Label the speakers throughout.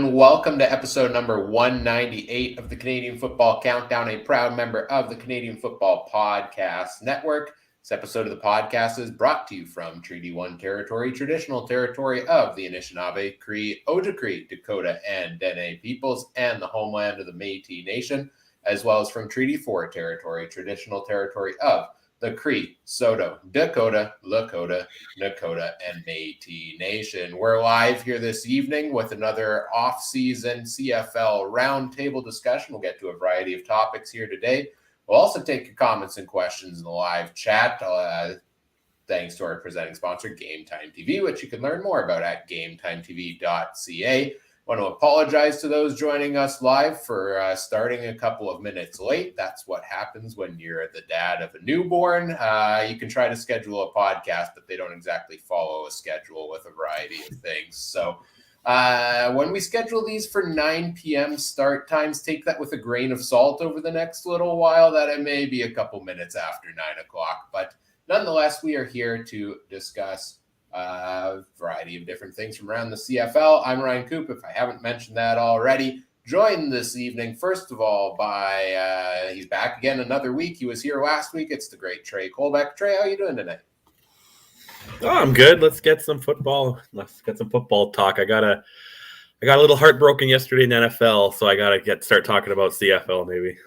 Speaker 1: and welcome to episode number 198 of the Canadian Football Countdown, a proud member of the Canadian Football Podcast Network. This episode of the podcast is brought to you from Treaty 1 territory, traditional territory of the Anishinaabe, Cree, Ojibwe, Dakota, and Dene peoples, and the homeland of the Métis Nation, as well as from Treaty 4 territory, traditional territory of the Cree, Saulteaux, Dakota, Lakota, Nakota, and Métis Nation. We're live here this evening with another off-season CFL roundtable discussion. We'll get to a variety of topics here today. We'll also take your comments and questions in the live chat. Thanks to our presenting sponsor, Game Time TV, which you can learn more about at gametimetv.ca. I want to apologize to those joining us live for starting a couple of minutes late. That's what happens when you're the dad of a newborn. You can try to schedule a podcast, but they don't exactly follow a schedule with a variety of things. So when we schedule these for 9 p.m. start times, take that with a grain of salt over the next little while, that it may be a couple minutes after 9 o'clock. But nonetheless, we are here to discuss a variety of different things from around the CFL. I'm Ryan Coop, if I haven't mentioned that already. Joined this evening, first of all, by, he's back again another week. He was here last week. It's the great Trey Colbeck. Trey, how are you doing tonight?
Speaker 2: Oh, I'm good. Let's get some football. Let's get some football talk. I got a little heartbroken yesterday in the NFL, so I gotta start talking about CFL maybe.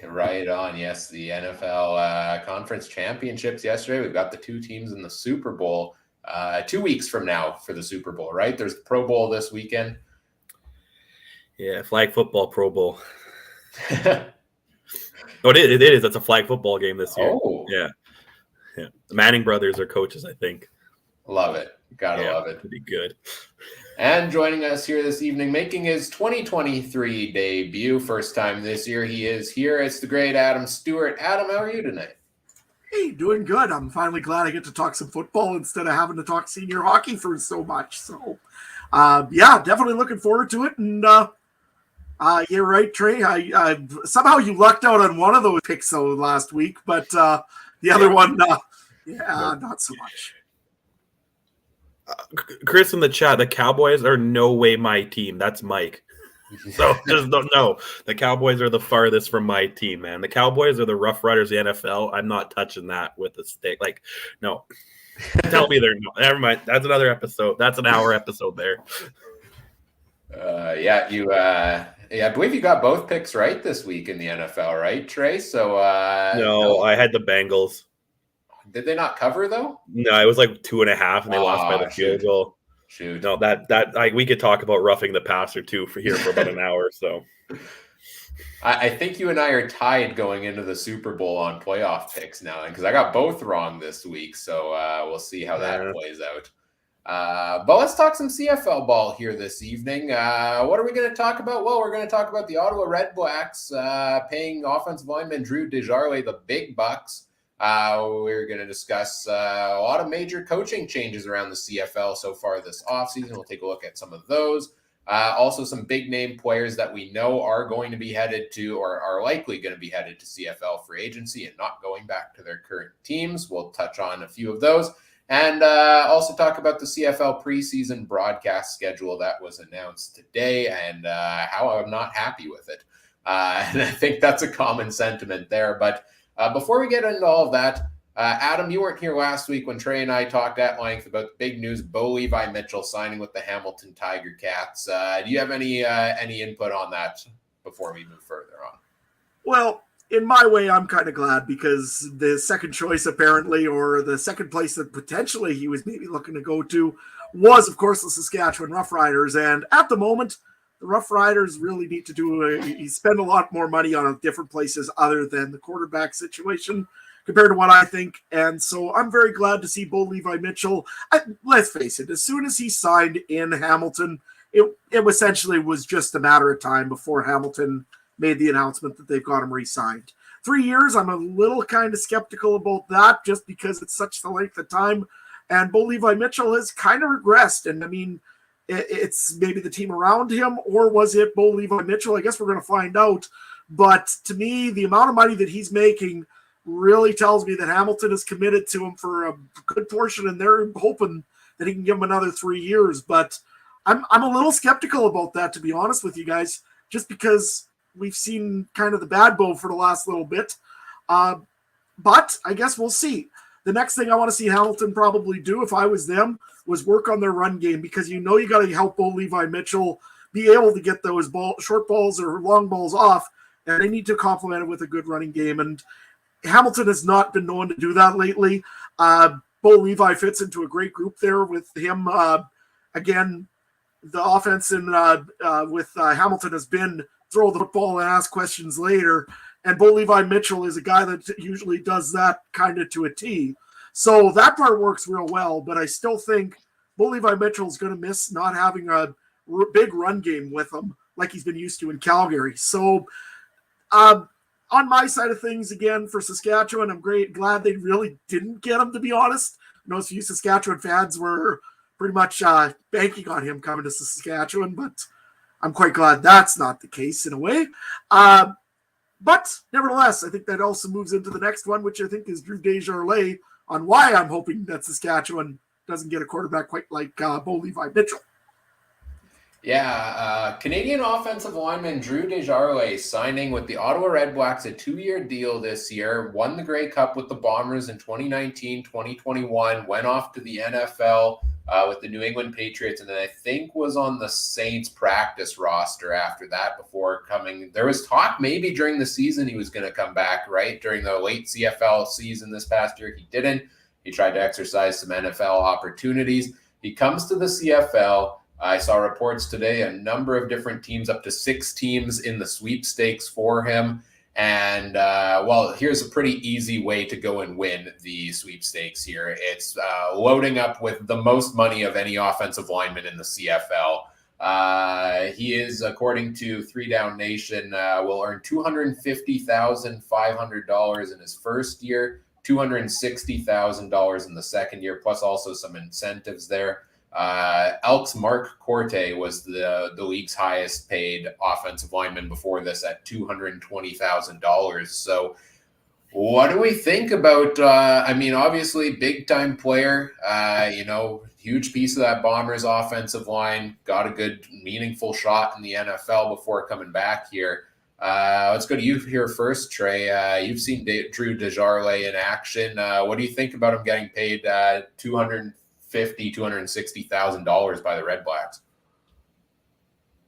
Speaker 1: Right on. Yes, the NFL conference championships yesterday. We've got the two teams in the Super Bowl 2 weeks from now for the Super Bowl, right? There's the Pro Bowl this weekend.
Speaker 2: Yeah, flag football Pro Bowl. Oh, it is. It's a flag football game this year.
Speaker 1: Oh.
Speaker 2: Yeah. The Manning brothers are coaches, I think.
Speaker 1: Love it. Gotta love it.
Speaker 2: Pretty good.
Speaker 1: And joining us here this evening, making his 2023 debut, first time this year, he is here. It's the great Adam Stewart. Adam, how are you tonight?
Speaker 3: Hey, doing good. I'm finally glad I get to talk some football instead of having to talk senior hockey for so much. So, definitely looking forward to it. And you're right, Trey. I somehow you lucked out on one of those picks though last week, but the other one, not so much.
Speaker 2: Chris in the chat, the Cowboys are no way my team. That's Mike. So just no. The Cowboys are the farthest from my team, man. The Cowboys are the Rough Riders of the NFL. I'm not touching that with a stick. Like, no. Tell me they're no. Never mind. That's another episode. That's an hour episode there.
Speaker 1: I believe you got both picks right this week in the NFL, right, Trey? So
Speaker 2: no, I had the Bengals.
Speaker 1: Did they not cover though?
Speaker 2: No, it was like 2.5, and they lost by the field goal.
Speaker 1: Shoot.
Speaker 2: No, that we could talk about roughing the passer too for about an hour. So
Speaker 1: I think you and I are tied going into the Super Bowl on playoff picks now, because I got both wrong this week. So we'll see how that plays out. But let's talk some CFL ball here this evening. What are we going to talk about? Well, we're going to talk about the Ottawa Red Blacks paying offensive lineman Drew Desjardins the big bucks. We're going to discuss a lot of major coaching changes around the CFL so far this offseason. We'll take a look at some of those. Also, some big name players that we know are going to be headed to, or are likely going to be headed to CFL free agency and not going back to their current teams. We'll touch on a few of those. And also talk about the CFL preseason broadcast schedule that was announced today and how I'm not happy with it. And I think that's a common sentiment there. But before we get into all of that, Adam, you weren't here last week when Trey and I talked at length about the big news, Bo Levi Mitchell signing with the Hamilton Tiger Cats. Do you have any input on that before we move further on?
Speaker 3: Well, in my way, I'm kind of glad because the second choice apparently, or the second place that potentially he was maybe looking to go to was, of course, the Saskatchewan Roughriders. And at the moment, the Rough Riders really need to spend a lot more money on different places other than the quarterback situation compared to what I think. And so I'm very glad to see Bo Levi Mitchell. Let's face it, as soon as he signed in Hamilton, it essentially was just a matter of time before Hamilton made the announcement that they've got him re-signed. 3 years, I'm a little kind of skeptical about that just because it's such the length of time. And Bo Levi Mitchell has kind of regressed. And I mean, it's maybe the team around him, or was it Bo Levi Mitchell? I guess we're going to find out. But to me, the amount of money that he's making really tells me that Hamilton is committed to him for a good portion, and they're hoping that he can give him another 3 years. But I'm a little skeptical about that, to be honest with you guys, just because we've seen kind of the bad bow for the last little bit. But I guess we'll see. The next thing I want to see Hamilton probably do, if I was them, was work on their run game, because you got to help Bo Levi Mitchell be able to get those short balls or long balls off, and they need to complement it with a good running game. And Hamilton has not been known to do that lately. Bo Levi fits into a great group there with him. Again, the offense with Hamilton has been throw the football and ask questions later. And Bo Levi Mitchell is a guy that usually does that kind of to a T. So that part works real well, but I still think Bo Levi Mitchell is going to miss not having a big run game with him like he's been used to in Calgary. So on my side of things, again, for Saskatchewan, I'm glad they really didn't get him, to be honest. I know a few Saskatchewan fans were pretty much banking on him coming to Saskatchewan, but I'm quite glad that's not the case in a way. But nevertheless, I think that also moves into the next one, which I think is Drew Desjardins, on why I'm hoping that Saskatchewan doesn't get a quarterback quite like Bo Levi Mitchell.
Speaker 1: Yeah, Canadian offensive lineman Drew Desjardins signing with the Ottawa Redblacks a 2-year deal this year, won the Grey Cup with the Bombers in 2019, 2021, went off to the NFL with the New England Patriots, and then I think was on the Saints practice roster after that before coming. There was talk maybe during the season he was going to come back, right? During the late CFL season this past year, he didn't. He tried to exercise some NFL opportunities. He comes to the CFL. I saw reports today, a number of different teams, up to 6 teams in the sweepstakes for him. And, well, here's a pretty easy way to go and win the sweepstakes here. It's loading up with the most money of any offensive lineman in the CFL. He is, according to 3 Down Nation, will earn $250,500 in his first year, $260,000 in the second year, plus also some incentives there. Elks Mark Corte was the league's highest paid offensive lineman before this at $220,000. So what do we think about, obviously big time player, huge piece of that Bombers offensive line, got a good meaningful shot in the NFL before coming back here. Let's go to you here first, Trey. You've seen Drew Desjardins in action. What do you think about him getting paid $260,000 by the Red Blacks?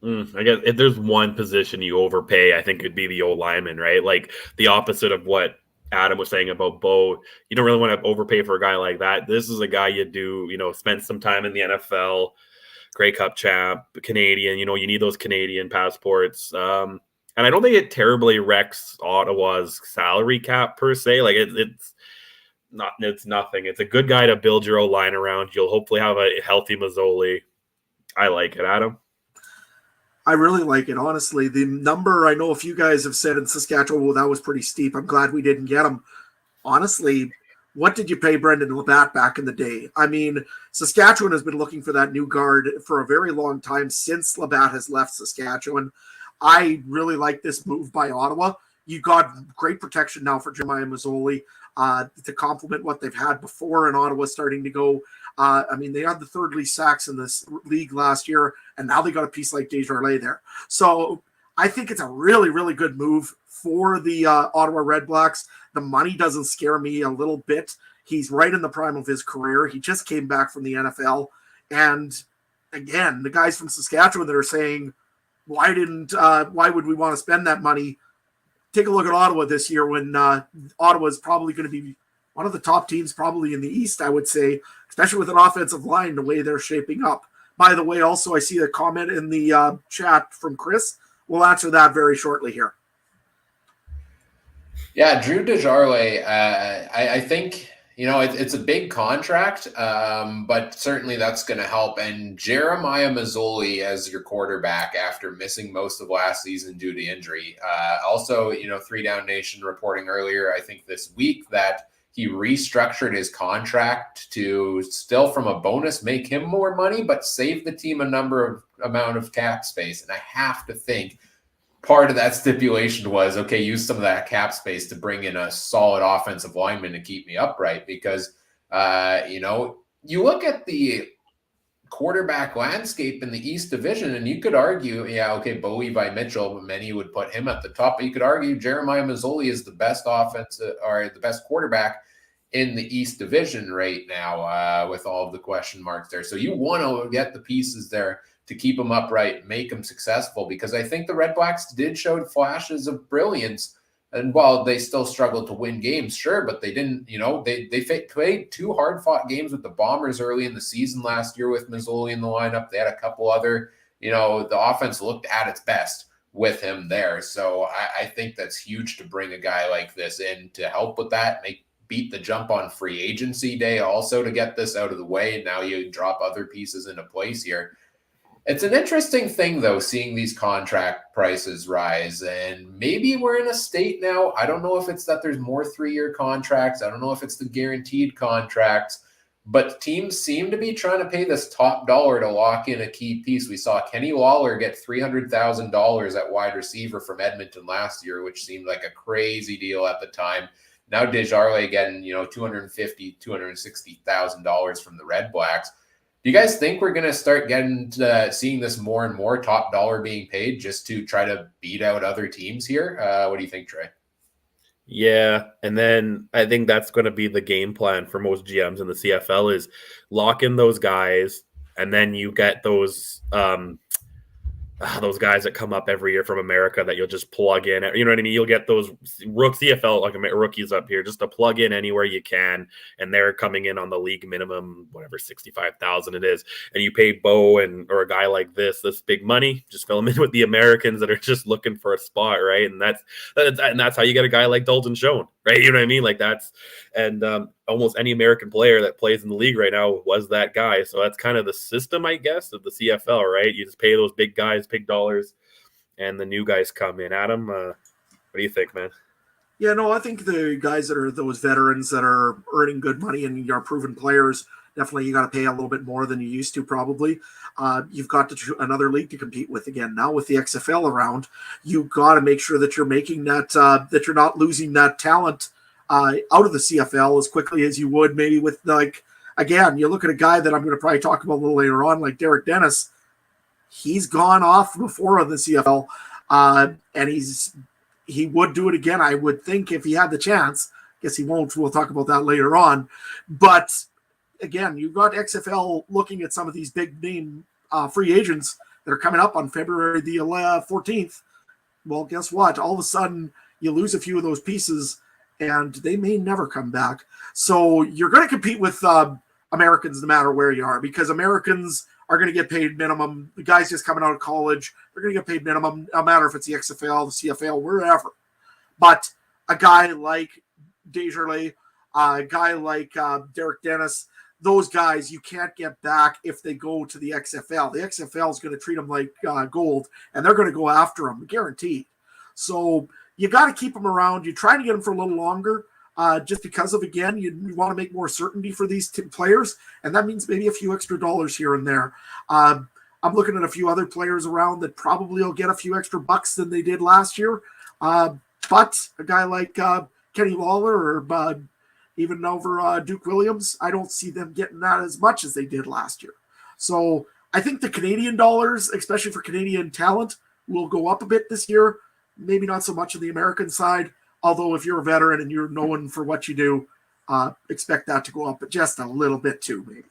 Speaker 2: I guess if there's one position you overpay, I think it'd be the old lineman, right? Like the opposite of what Adam was saying about Bo. You don't really want to overpay for a guy like that. This is a guy you do, spend some time in the NFL, Grey Cup champ, Canadian, you need those Canadian passports. And I don't think it terribly wrecks Ottawa's salary cap per se. Like it's nothing. It's a good guy to build your O-line around. You'll hopefully have a healthy Mazzoli. I like it, Adam.
Speaker 3: I really like it, honestly. The number, I know a few guys have said in Saskatchewan, well, that was pretty steep. I'm glad we didn't get him. Honestly, what did you pay Brendan Labatt back in the day? I mean, Saskatchewan has been looking for that new guard for a very long time since Labatt has left Saskatchewan. I really like this move by Ottawa. You got great protection now for Jeremiah Mazzoli to complement what they've had before, and Ottawa starting to go. They had the 3rd least sacks in this league last year, and now they got a piece like Desjardins there. So I think it's a really, really good move for the Ottawa Redblacks. The money doesn't scare me a little bit. He's right in the prime of his career. He just came back from the NFL. And again, the guys from Saskatchewan that are saying, why would we want to spend that money? Take a look at Ottawa this year when Ottawa is probably going to be one of the top teams probably in the East, I would say, especially with an offensive line, the way they're shaping up. By the way, also, I see a comment in the chat from Chris. We'll answer that very shortly here.
Speaker 1: Yeah, Drew Desjardins, I think, it's a big contract, but certainly that's going to help. And Jeremiah Mazzoli as your quarterback after missing most of last season due to injury. Also, 3 Down Nation reporting earlier, I think this week, that he restructured his contract to still, from a bonus, make him more money, but save the team amount of cap space. And I have to think part of that stipulation was, okay, use some of that cap space to bring in a solid offensive lineman to keep me upright. Because, you look at the quarterback landscape in the East Division. And you could argue, yeah, okay, Bo Levi Mitchell, many would put him at the top, but you could argue Jeremiah Masoli is the best offensive or the best quarterback in the East Division right now, with all of the question marks there. So you want to get the pieces there to keep them upright, make them successful, because I think the Red Blacks did show flashes of brilliance. And while they still struggled to win games, sure, but they didn't, they played 2 hard-fought games with the Bombers early in the season last year with Mazzoli in the lineup. They had a couple other, the offense looked at its best with him there. So I think that's huge to bring a guy like this in to help with that, beat the jump on free agency day also to get this out of the way. And now you drop other pieces into place here. It's an interesting thing, though, seeing these contract prices rise, and maybe we're in a state now. I don't know if it's that there's more 3-year contracts. I don't know if it's the guaranteed contracts, but teams seem to be trying to pay this top dollar to lock in a key piece. We saw Kenny Lawler get $300,000 at wide receiver from Edmonton last year, which seemed like a crazy deal at the time. Now Desjardins getting, $250,000, $260,000 from the Red Blacks. Do you guys think we're going to start seeing this more and more top dollar being paid just to try to beat out other teams here? What do you think, Trey?
Speaker 2: Yeah, and then I think that's going to be the game plan for most GMs in the CFL is lock in those guys, and then you get those guys that come up every year from America that you'll just plug in. You know what I mean? You'll get those CFL like rookies up here just to plug in anywhere you can, and they're coming in on the league minimum, whatever, $65,000 it is, and you pay Bo or a guy like this big money, just fill them in with the Americans that are just looking for a spot, right? And that's how you get a guy like Dalton Schoen, right? You know what I mean? Like almost any American player that plays in the league right now was that guy. So that's kind of the system, I guess, of the CFL, right? You just pay those big guys big dollars, and the new guys come in. Adam, what do you think, man?
Speaker 3: Yeah, no, I think the guys that are those veterans that are earning good money and are proven players, definitely you got to pay a little bit more than you used to probably. You've got another league to compete with again. Now with the XFL around, you've got to make sure that you're making that you're not losing that talent out of the CFL as quickly as you would maybe with, again, you look at a guy that I'm going to probably talk about a little later on, like Derek Dennis. He's gone off before on the CFL, and he would do it again, I would think, if he had the chance. Guess he won't. We'll talk about that later on. But again, you've got XFL looking at some of these big name free agents that are coming up on February the 14th. Well, guess what? All of a sudden, you lose a few of those pieces, and they may never come back. So you're going to compete with Americans no matter where you are, because Americans are going to get paid minimum. The guys just coming out of college, they're going to get paid minimum, no matter if it's the XFL, the CFL, wherever. But a guy like Desjardins, a guy like Derek Dennis, those guys you can't get back if they go to the XFL. The XFL is going to treat them like gold, and they're going to go after them, guaranteed. So you got to keep them around. You try to get them for a little longer, just because of, again, you want to make more certainty for these players, and that means maybe a few extra dollars here and there. I'm looking at a few other players around that probably will get a few extra bucks than they did last year. But a guy like Kenny Lawler or even over Duke Williams, I don't see them getting that as much as they did last year. So I think the Canadian dollars, especially for Canadian talent, will go up a bit this year. Maybe not so much on the American side, although if you're a veteran and you're known for what you do, expect that to go up just a little bit too, maybe.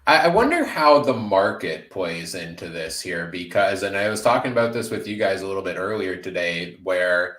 Speaker 1: I wonder how the market plays into this here, because, and I was talking about this with you guys a little bit earlier today, where,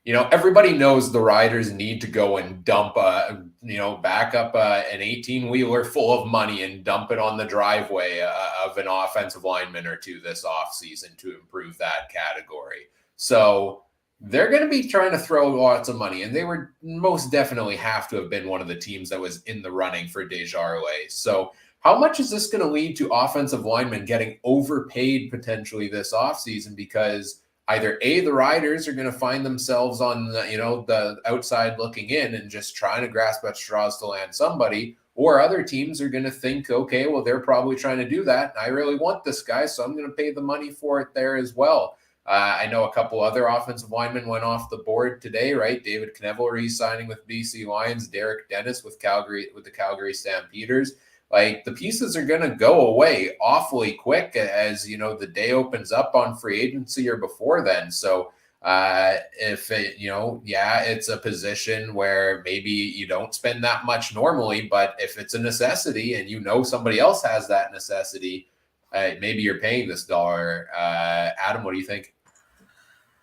Speaker 1: everybody knows the Riders need to go and dump back up an 18-wheeler full of money and dump it on the driveway of an offensive lineman or two this offseason to improve that category. So they're going to be trying to throw lots of money, and they would most definitely have to have been one of the teams that was in the running for Desjardins. So how much is this going to lead to offensive linemen getting overpaid potentially this offseason? Because either A, the Riders are going to find themselves on the outside looking in and just trying to grasp at straws to land somebody, or other teams are going to think, okay, well, they're probably trying to do that. I really want this guy, so I'm going to pay the money for it there as well. I know a couple other offensive linemen went off the board today, right? David Knevel re-signing with BC Lions, Derek Dennis with the Calgary Stampeders. like the pieces are going to go away awfully quick as, the day opens up on free agency or before then. So if it, it's a position where maybe you don't spend that much normally, but if it's a necessity and somebody else has that necessity, maybe you're paying this dollar. Adam, what do you think?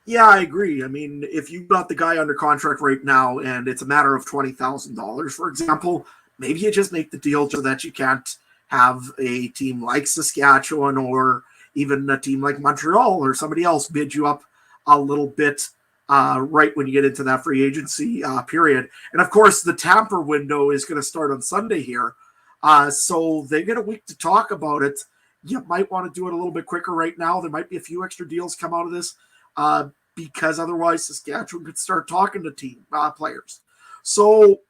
Speaker 3: Yeah, I agree. I mean, if you've got the guy under contract right now and it's a matter of $20,000, for example, maybe you just make the deal so that you can't have a team like Saskatchewan or even a team like Montreal or somebody else bid you up a little bit right when you get into that free agency period. And of course, the tamper window is going to start on Sunday here. So they get a week to talk about it. You might want to do it a little bit quicker right now. There might be a few extra deals come out of this because otherwise Saskatchewan could start talking to team players. So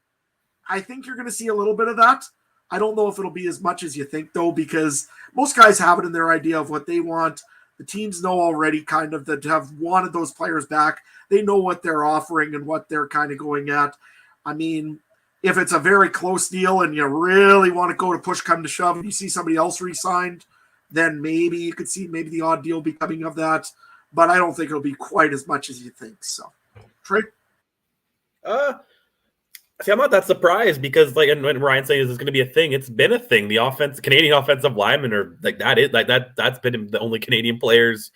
Speaker 3: I think you're going to see a little bit of that. I don't know if it'll be as much as you think, though, because most guys have it in their idea of what they want. The teams know already kind of that have wanted those players back. They know what they're offering and what they're kind of going at. I mean, if it's a very close deal and you really want to go to push come to shove and you see somebody else re-signed, then maybe you could see maybe the odd deal becoming of that. But I don't think it'll be quite as much as you think. So, Trey?
Speaker 2: See, I'm not that surprised because, and when Ryan's saying this is going to be a thing, it's been a thing. The Canadian offensive linemen are that's been the only Canadian players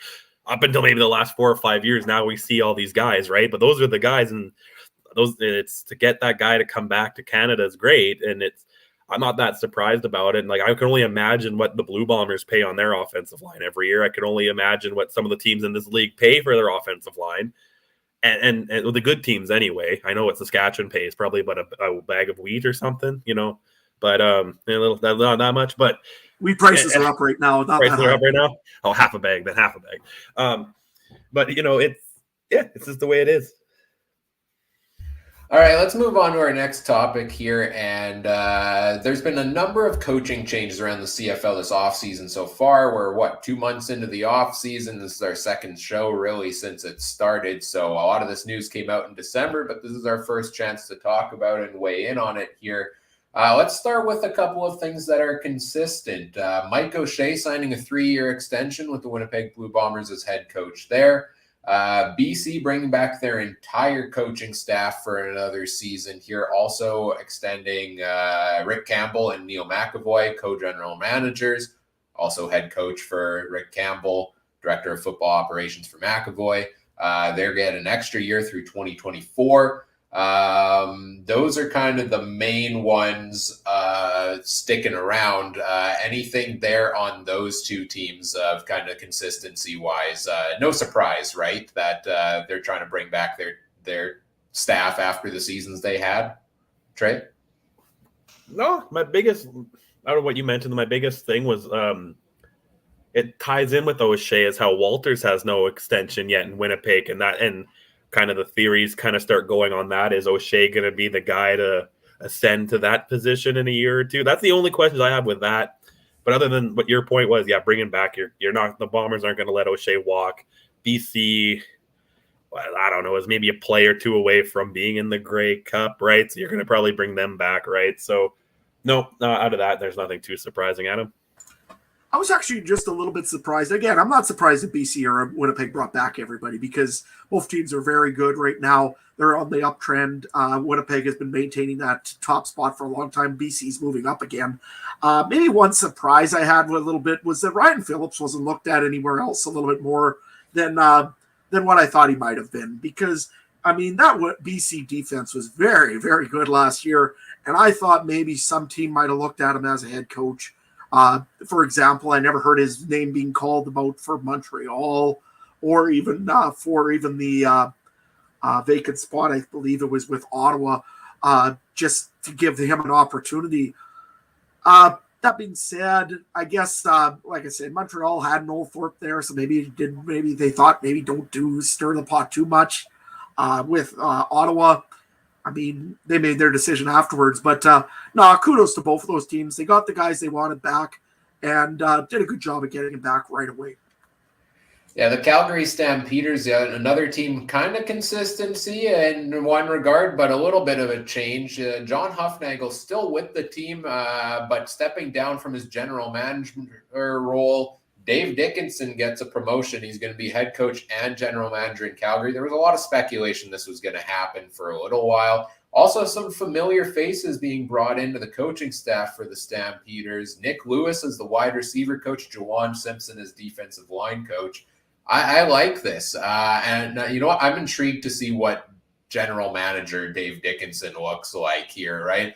Speaker 2: up until maybe the last 4 or 5 years. Now we see all these guys, right? But those are the guys, and it's to get that guy to come back to Canada is great, and I'm not that surprised about it. And I can only imagine what the Blue Bombers pay on their offensive line every year. I can only imagine what some of the teams in this league pay for their offensive line. And the good teams anyway. I know what Saskatchewan pays, probably about a bag of wheat or something, but not that much. But
Speaker 3: wheat prices are up right now.
Speaker 2: Prices are up right now. Oh, half a bag. But it's just the way it is.
Speaker 1: All right, let's move on to our next topic here. And there's been a number of coaching changes around the CFL this offseason so far. We're, 2 months into the offseason. This is our second show, really, since it started. So a lot of this news came out in December, but this is our first chance to talk about it and weigh in on it here. Let's start with a couple of things that are consistent. Mike O'Shea signing a 3-year extension with the Winnipeg Blue Bombers as head coach there. BC bringing back their entire coaching staff for another season here, also extending Rick Campbell and Neil McAvoy, co-general managers, also head coach for Rick Campbell, director of football operations for McAvoy. They're getting an extra year through 2024. Those are kind of the main ones sticking around. Anything there on those two teams of kind of consistency wise? No surprise, right? That they're trying to bring back their staff after the seasons they had. Trey?
Speaker 2: No, my biggest, I don't know what you mentioned. My biggest thing was it ties in with O'Shea is how Walters has no extension yet in Winnipeg, and kind of the theories kind of start going on that. Is O'Shea going to be the guy to ascend to that position in a year or two? That's the only questions I have with that. But other than what your point was, bringing back you're not, the Bombers aren't going to let O'Shea walk. BC, well, I don't know, is maybe a play or two away from being in the Grey Cup, right? So you're going to probably bring them back, right? So no, out of that, there's nothing too surprising, Adam.
Speaker 3: I was actually just a little bit surprised. Again, I'm not surprised that BC or Winnipeg brought back everybody because both teams are very good right now. They're on the uptrend. Winnipeg has been maintaining that top spot for a long time. BC's moving up again. Maybe one surprise I had a little bit was that Ryan Phillips wasn't looked at anywhere else a little bit more than what I thought he might have been. Because, I mean, that BC defense was very, very good last year. And I thought maybe some team might have looked at him as a head coach. For example, I never heard his name being called about for Montreal or even for the vacant spot. I believe it was with Ottawa, just to give him an opportunity. That being said, I guess, like I said, Montreal had Noel Thorpe there, so maybe they thought don't stir the pot too much with Ottawa. I mean, they made their decision afterwards, but kudos to both of those teams. They got the guys they wanted back and did a good job of getting them back right away.
Speaker 1: Yeah, the Calgary Stampeders, another team, kind of consistency in one regard, but a little bit of a change. John Hufnagel still with the team, but stepping down from his general management role. Dave Dickinson gets a promotion. He's going to be head coach and general manager in Calgary. There was a lot of speculation this was going to happen for a little while. Also, some familiar faces being brought into the coaching staff for the Stampeders. Nick Lewis is the wide receiver coach, Jawan Simpson is defensive line coach. I like this. And you know what? I'm intrigued to see what general manager Dave Dickinson looks like here, right?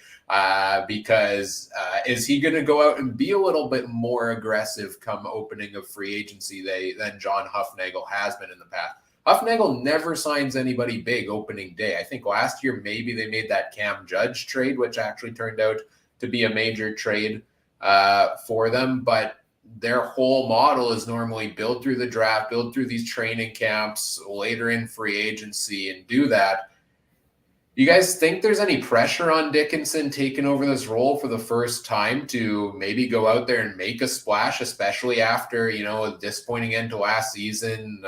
Speaker 1: Because is he going to go out and be a little bit more aggressive come opening of free agency than John Hufnagel has been in the past? Hufnagel never signs anybody big opening day. I think last year maybe they made that Cam Judge trade, which actually turned out to be a major trade for them. But their whole model is normally build through the draft, build through these training camps, later in free agency, and do that. You guys think there's any pressure on Dickinson taking over this role for the first time to maybe go out there and make a splash, especially after, a disappointing end to last season,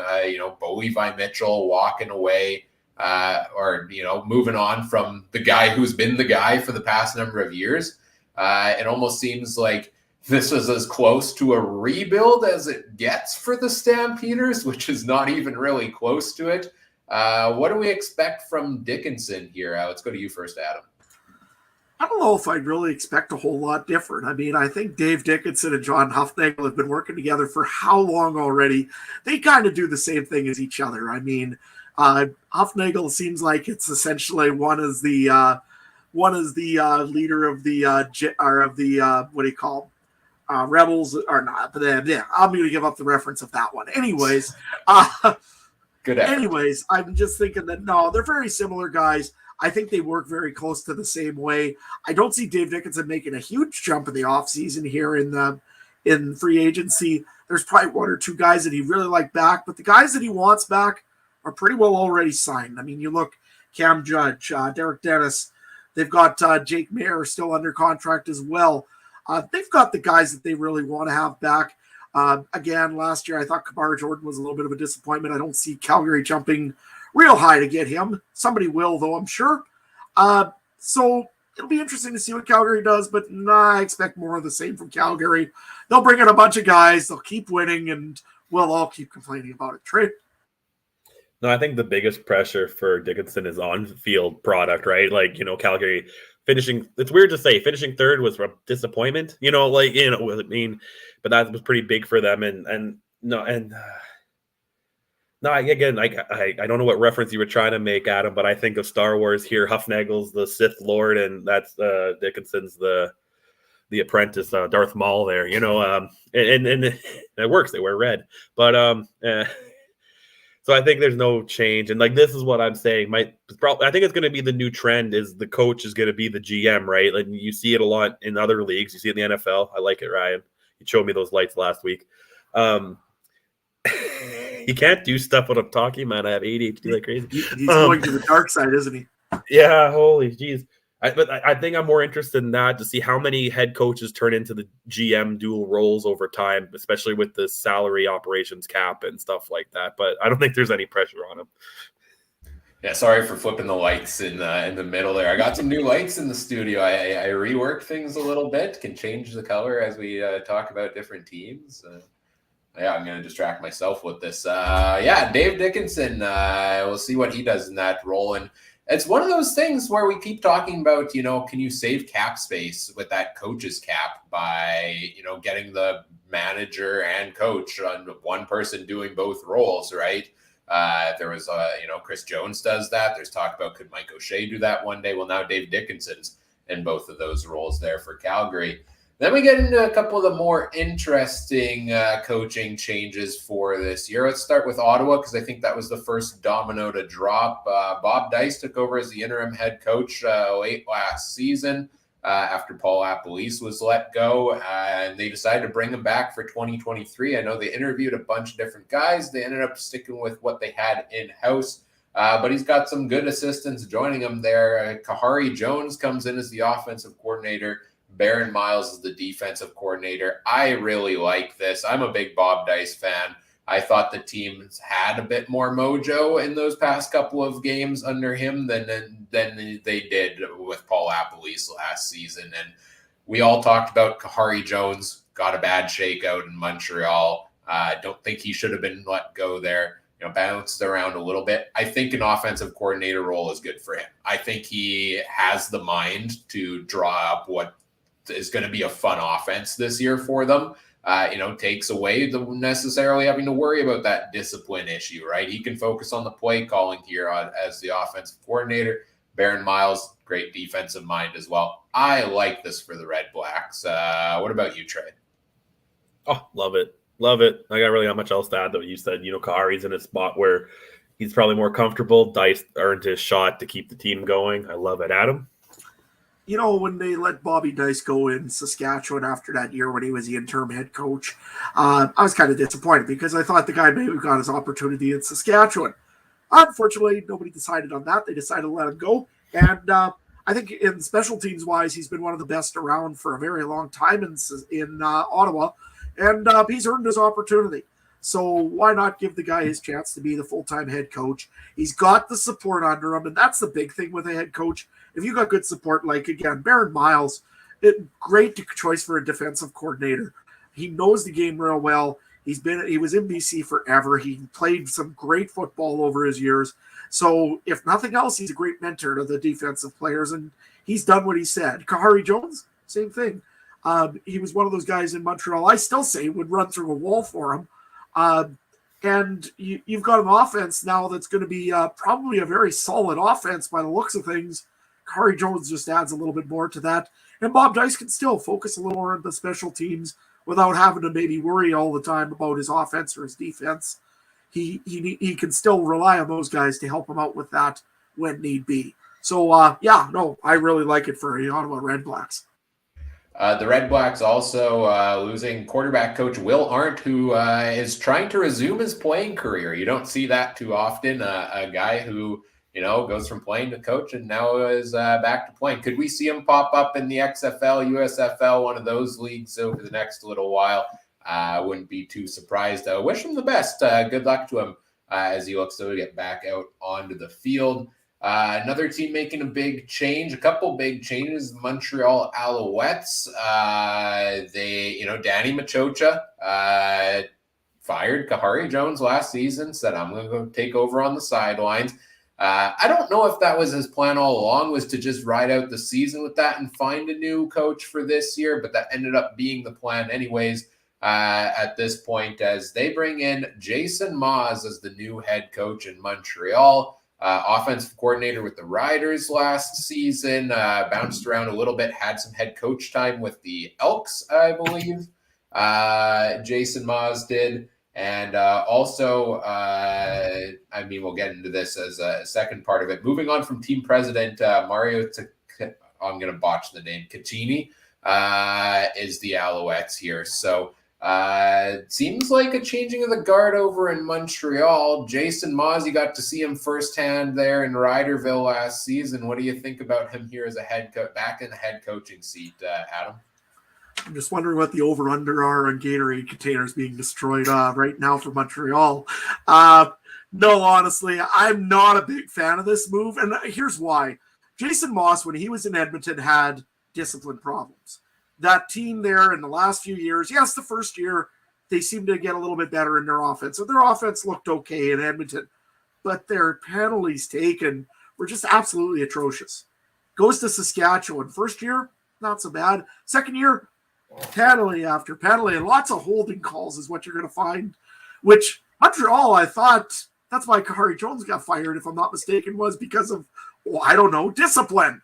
Speaker 1: Bo Levi Mitchell walking away, or moving on from the guy who's been the guy for the past number of years? It almost seems like this is as close to a rebuild as it gets for the Stampeders, which is not even really close to it. What do we expect from Dickinson here? Let's go to you first, Adam.
Speaker 3: I don't know if I'd really expect a whole lot different. I mean, I think Dave Dickinson and John Hufnagel have been working together for how long already? They kind of do the same thing as each other. I mean, Hufnagel seems like it's essentially one is the leader of the what do you call them? Rebels or not, but yeah, I'm going to give up the reference of that one. Anyways,
Speaker 1: good effort.
Speaker 3: Anyways, I'm just thinking that no, they're very similar guys. I think they work very close to the same way. I don't see Dave Dickinson making a huge jump in the offseason here in free agency. There's probably one or two guys that he really liked back, but the guys that he wants back are pretty well already signed. I mean, you look, Cam Judge, Derek Dennis, they've got Jake Mayer still under contract as well. They've got the guys that they really want to have back. Again, last year I thought Kamara Jordan was a little bit of a disappointment. I don't see Calgary jumping real high to get him. Somebody will, though, I'm sure. So it'll be interesting to see what Calgary does, but I expect more of the same from Calgary. They'll bring in a bunch of guys. They'll keep winning, and we'll all keep complaining about it. Trey?
Speaker 2: No, I think the biggest pressure for Dickinson is on-field product, right? Like, Calgary finishing, it's weird to say, finishing third was a disappointment, but that was pretty big for them. I don't know what reference you were trying to make, Adam, but I think of Star Wars here. Hufnagel's the Sith Lord, and that's Dickinson's the apprentice, Darth Maul there, and it works. They wear red, but so I think there's no change. And this is what I'm saying. I think it's going to be the new trend is the coach is going to be the GM, right? Like you see it a lot in other leagues. You see it in the NFL. I like it, Ryan. You showed me those lights last week. He can't do stuff when I'm talking, man. I have ADHD like crazy.
Speaker 3: He's going to the dark side, isn't he?
Speaker 2: Yeah, holy jeez. But I think I'm more interested in that to see how many head coaches turn into the GM dual roles over time, especially with the salary operations cap and stuff like that. But I don't think there's any pressure on him.
Speaker 1: Yeah, sorry for flipping the lights in the middle there. I got some new lights in the studio. I reworked things a little bit, can change the color as we talk about different teams. I'm going to distract myself with this. Dave Dickinson, we'll see what he does in that role. And it's one of those things where we keep talking about, can you save cap space with that coach's cap by, getting the manager and coach on one person doing both roles, right? There was, Chris Jones does that. There's talk about could Mike O'Shea do that one day? Well, now Dave Dickinson's in both of those roles there for Calgary. Then we get into a couple of the more interesting coaching changes for this year. Let's start with Ottawa because I think that was the first domino to drop. Bob Dice took over as the interim head coach late last season after Paul LaPolice was let go, and they decided to bring him back for 2023. I know they interviewed a bunch of different guys. They ended up sticking with what they had in-house, but he's got some good assistants joining him there. Kahari Jones comes in as the offensive coordinator. Baron Miles is the defensive coordinator. I really like this. I'm a big Bob Dice fan. I thought the teams had a bit more mojo in those past couple of games under him than they did with Paul Appelese last season. And we all talked about Kahari Jones, got a bad shakeout in Montreal. I don't think he should have been let go there. Bounced around a little bit. I think an offensive coordinator role is good for him. I think he has the mind to draw up what is going to be a fun offense this year for them. Takes away the necessarily having to worry about that discipline issue, right? He can focus on the play calling here as the offensive coordinator. Baron Miles, great defensive mind as well. I like this for the Red Blacks. What about you, Trey?
Speaker 2: Oh, love it. Love it. I got really not much else to add, though. You said, Kahari's in a spot where he's probably more comfortable. Dice earned his shot to keep the team going. I love it. Adam?
Speaker 3: When they let Bobby Dice go in Saskatchewan after that year when he was the interim head coach, I was kind of disappointed because I thought the guy maybe got his opportunity in Saskatchewan. Unfortunately, nobody decided on that. They decided to let him go. And I think in special teams wise, he's been one of the best around for a very long time in Ottawa. And he's earned his opportunity. So why not give the guy his chance to be the full-time head coach? He's got the support under him, and that's the big thing with a head coach. If you got good support, like, again, Baron Miles, great choice for a defensive coordinator. He knows the game real well. He was in BC forever. He played some great football over his years. So if nothing else, he's a great mentor to the defensive players, and he's done what he said. Kahari Jones, same thing. He was one of those guys in Montreal, I still say, would run through a wall for him. And you've got an offense now that's going to be probably a very solid offense by the looks of things. Kahari Jones just adds a little bit more to that. And Bob Dice can still focus a little more on the special teams without having to maybe worry all the time about his offense or his defense. He can still rely on those guys to help him out with that when need be. So, I really like it for the Ottawa Red Blacks.
Speaker 1: The Red Blacks also losing quarterback coach Will Arndt, who is trying to resume his playing career. You don't see that too often. A guy who, goes from playing to coach and now is back to playing. Could we see him pop up in the XFL, USFL, one of those leagues over the next little while? Wouldn't be too surprised. Wish him the best. Good luck to him as he looks to get back out onto the field. Another team making a couple big changes, Montreal Alouettes. Danny Machocha fired Kahari Jones last season, said, I'm going to go take over on the sidelines. I don't know if that was his plan all along, was to just ride out the season with that and find a new coach for this year, but that ended up being the plan anyways at this point, as they bring in Jason Maas as the new head coach in Montreal. Offensive coordinator with the Riders last season, bounced around a little bit, had some head coach time with the Elks, I believe. Jason Maas did. And also, we'll get into this as a second part of it. Moving on from team president, Mario, I'm going to botch the name, Caccini, is the Alouettes here. So, seems like a changing of the guard over in Montreal. Jason Maas, you got to see him firsthand there in Riderville last season. What do you think about him here as a head coach, back in the head coaching seat, Adam?
Speaker 3: I'm just wondering what the over-under are on Gatorade containers being destroyed right now for Montreal. No, honestly, I'm not a big fan of this move, and here's why. Jason Maas, when he was in Edmonton, had discipline problems. That team there in the last few years, yes, the first year, they seemed to get a little bit better in their offense. So their offense looked okay in Edmonton, but their penalties taken were just absolutely atrocious. Goes to Saskatchewan. First year, not so bad. Second year, penalty after penalty, and lots of holding calls is what you're going to find, which Montreal, I thought, that's why Kahari Jones got fired, if I'm not mistaken, was because of, discipline.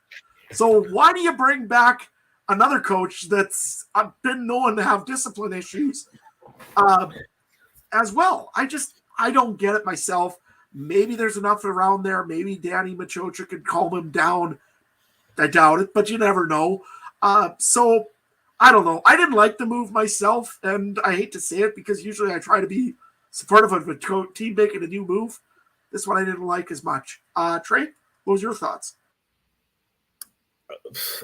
Speaker 3: So why do you bring back another coach that's been known to have discipline issues as well? I don't get it myself. Maybe there's enough around there. Maybe Danny Machocha could calm him down. I doubt it, but you never know. So I don't know. I didn't like the move myself, and I hate to say it because usually I try to be supportive of a team making a new move. This one I didn't like as much. Trey, what was your thoughts?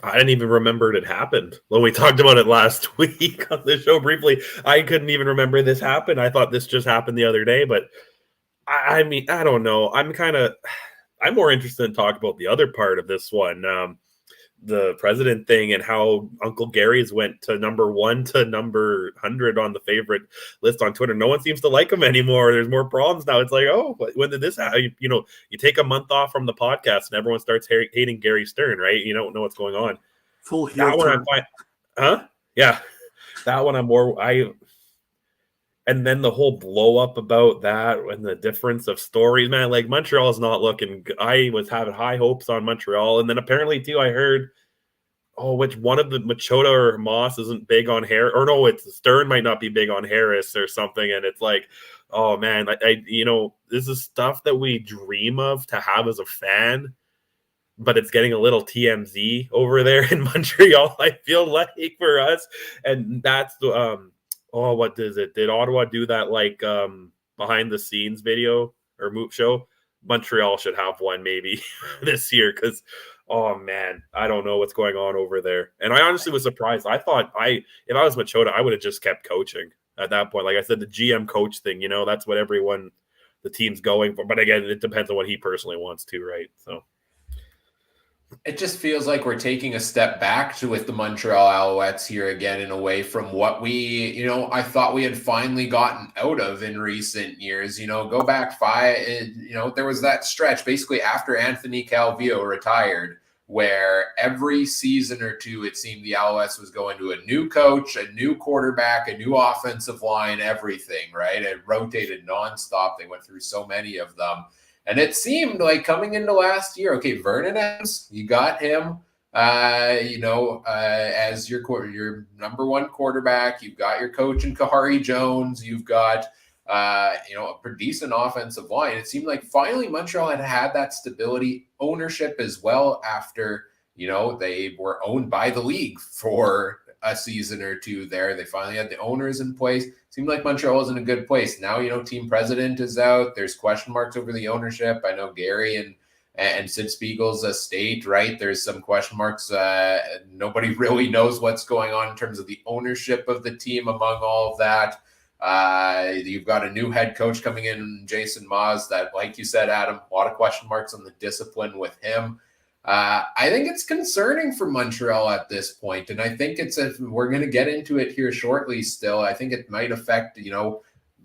Speaker 2: I didn't even remember it happened when we talked about it last week on the show briefly. I couldn't even remember this happened. I thought this just happened the other day, but I mean, I don't know. I'm more interested in talking about the other part of this one, the president thing and how Uncle Gary's went to number 1 to number 100 on the favorite list on Twitter. No one seems to like him anymore. There's more problems now. It's like, oh, when did this happen? You take a month off from the podcast and everyone starts hating Gary Stern, right? You don't know what's going on.
Speaker 3: Full heel
Speaker 2: that one
Speaker 3: turn.
Speaker 2: Yeah, that one and then the whole blow up about that and the difference of stories, man, like Montreal's not looking. I was having high hopes on Montreal. And then apparently too, I heard, which one of the Machota or Moss isn't big on Harris, or no, it's Stern might not be big on Harris or something. And it's like, oh man, this is stuff that we dream of to have as a fan, but it's getting a little TMZ over there in Montreal, I feel like, for us. And that's what is it? Did Ottawa do that behind the scenes video or move show? Montreal should have one maybe this year because, oh man, I don't know what's going on over there. And I honestly was surprised. I thought if I was Machota, I would have just kept coaching at that point. Like I said, the GM coach thing, that's what the team's going for. But again, it depends on what he personally wants to, right? So.
Speaker 1: It just feels like we're taking a step back with the Montreal Alouettes here again in a way from what we, I thought we had finally gotten out of in recent years. Go back 5, there was that stretch basically after Anthony Calvillo retired where every season or two it seemed the Alouettes was going to a new coach, a new quarterback, a new offensive line, everything, right? It rotated nonstop. They went through so many of them. And it seemed like coming into last year, okay, Vernon Adams, you got him, as your number 1 quarterback. You've got your coach in Kahari Jones. You've got, a pretty decent offensive line. It seemed like finally Montreal had that stability, ownership as well after, they were owned by the league for a season or two there. They finally had the owners in place. Seemed like Montreal was in a good place. Now, team president is out. There's question marks over the ownership. I know Gary and Sid Spiegel's estate, right? There's some question marks. Nobody really knows what's going on in terms of the ownership of the team among all of that. You've got a new head coach coming in, Jason Maas, that, like you said, Adam, a lot of question marks on the discipline with him. I think it's concerning for Montreal at this point, and I think we're going to get into it here shortly still. I think it might affect,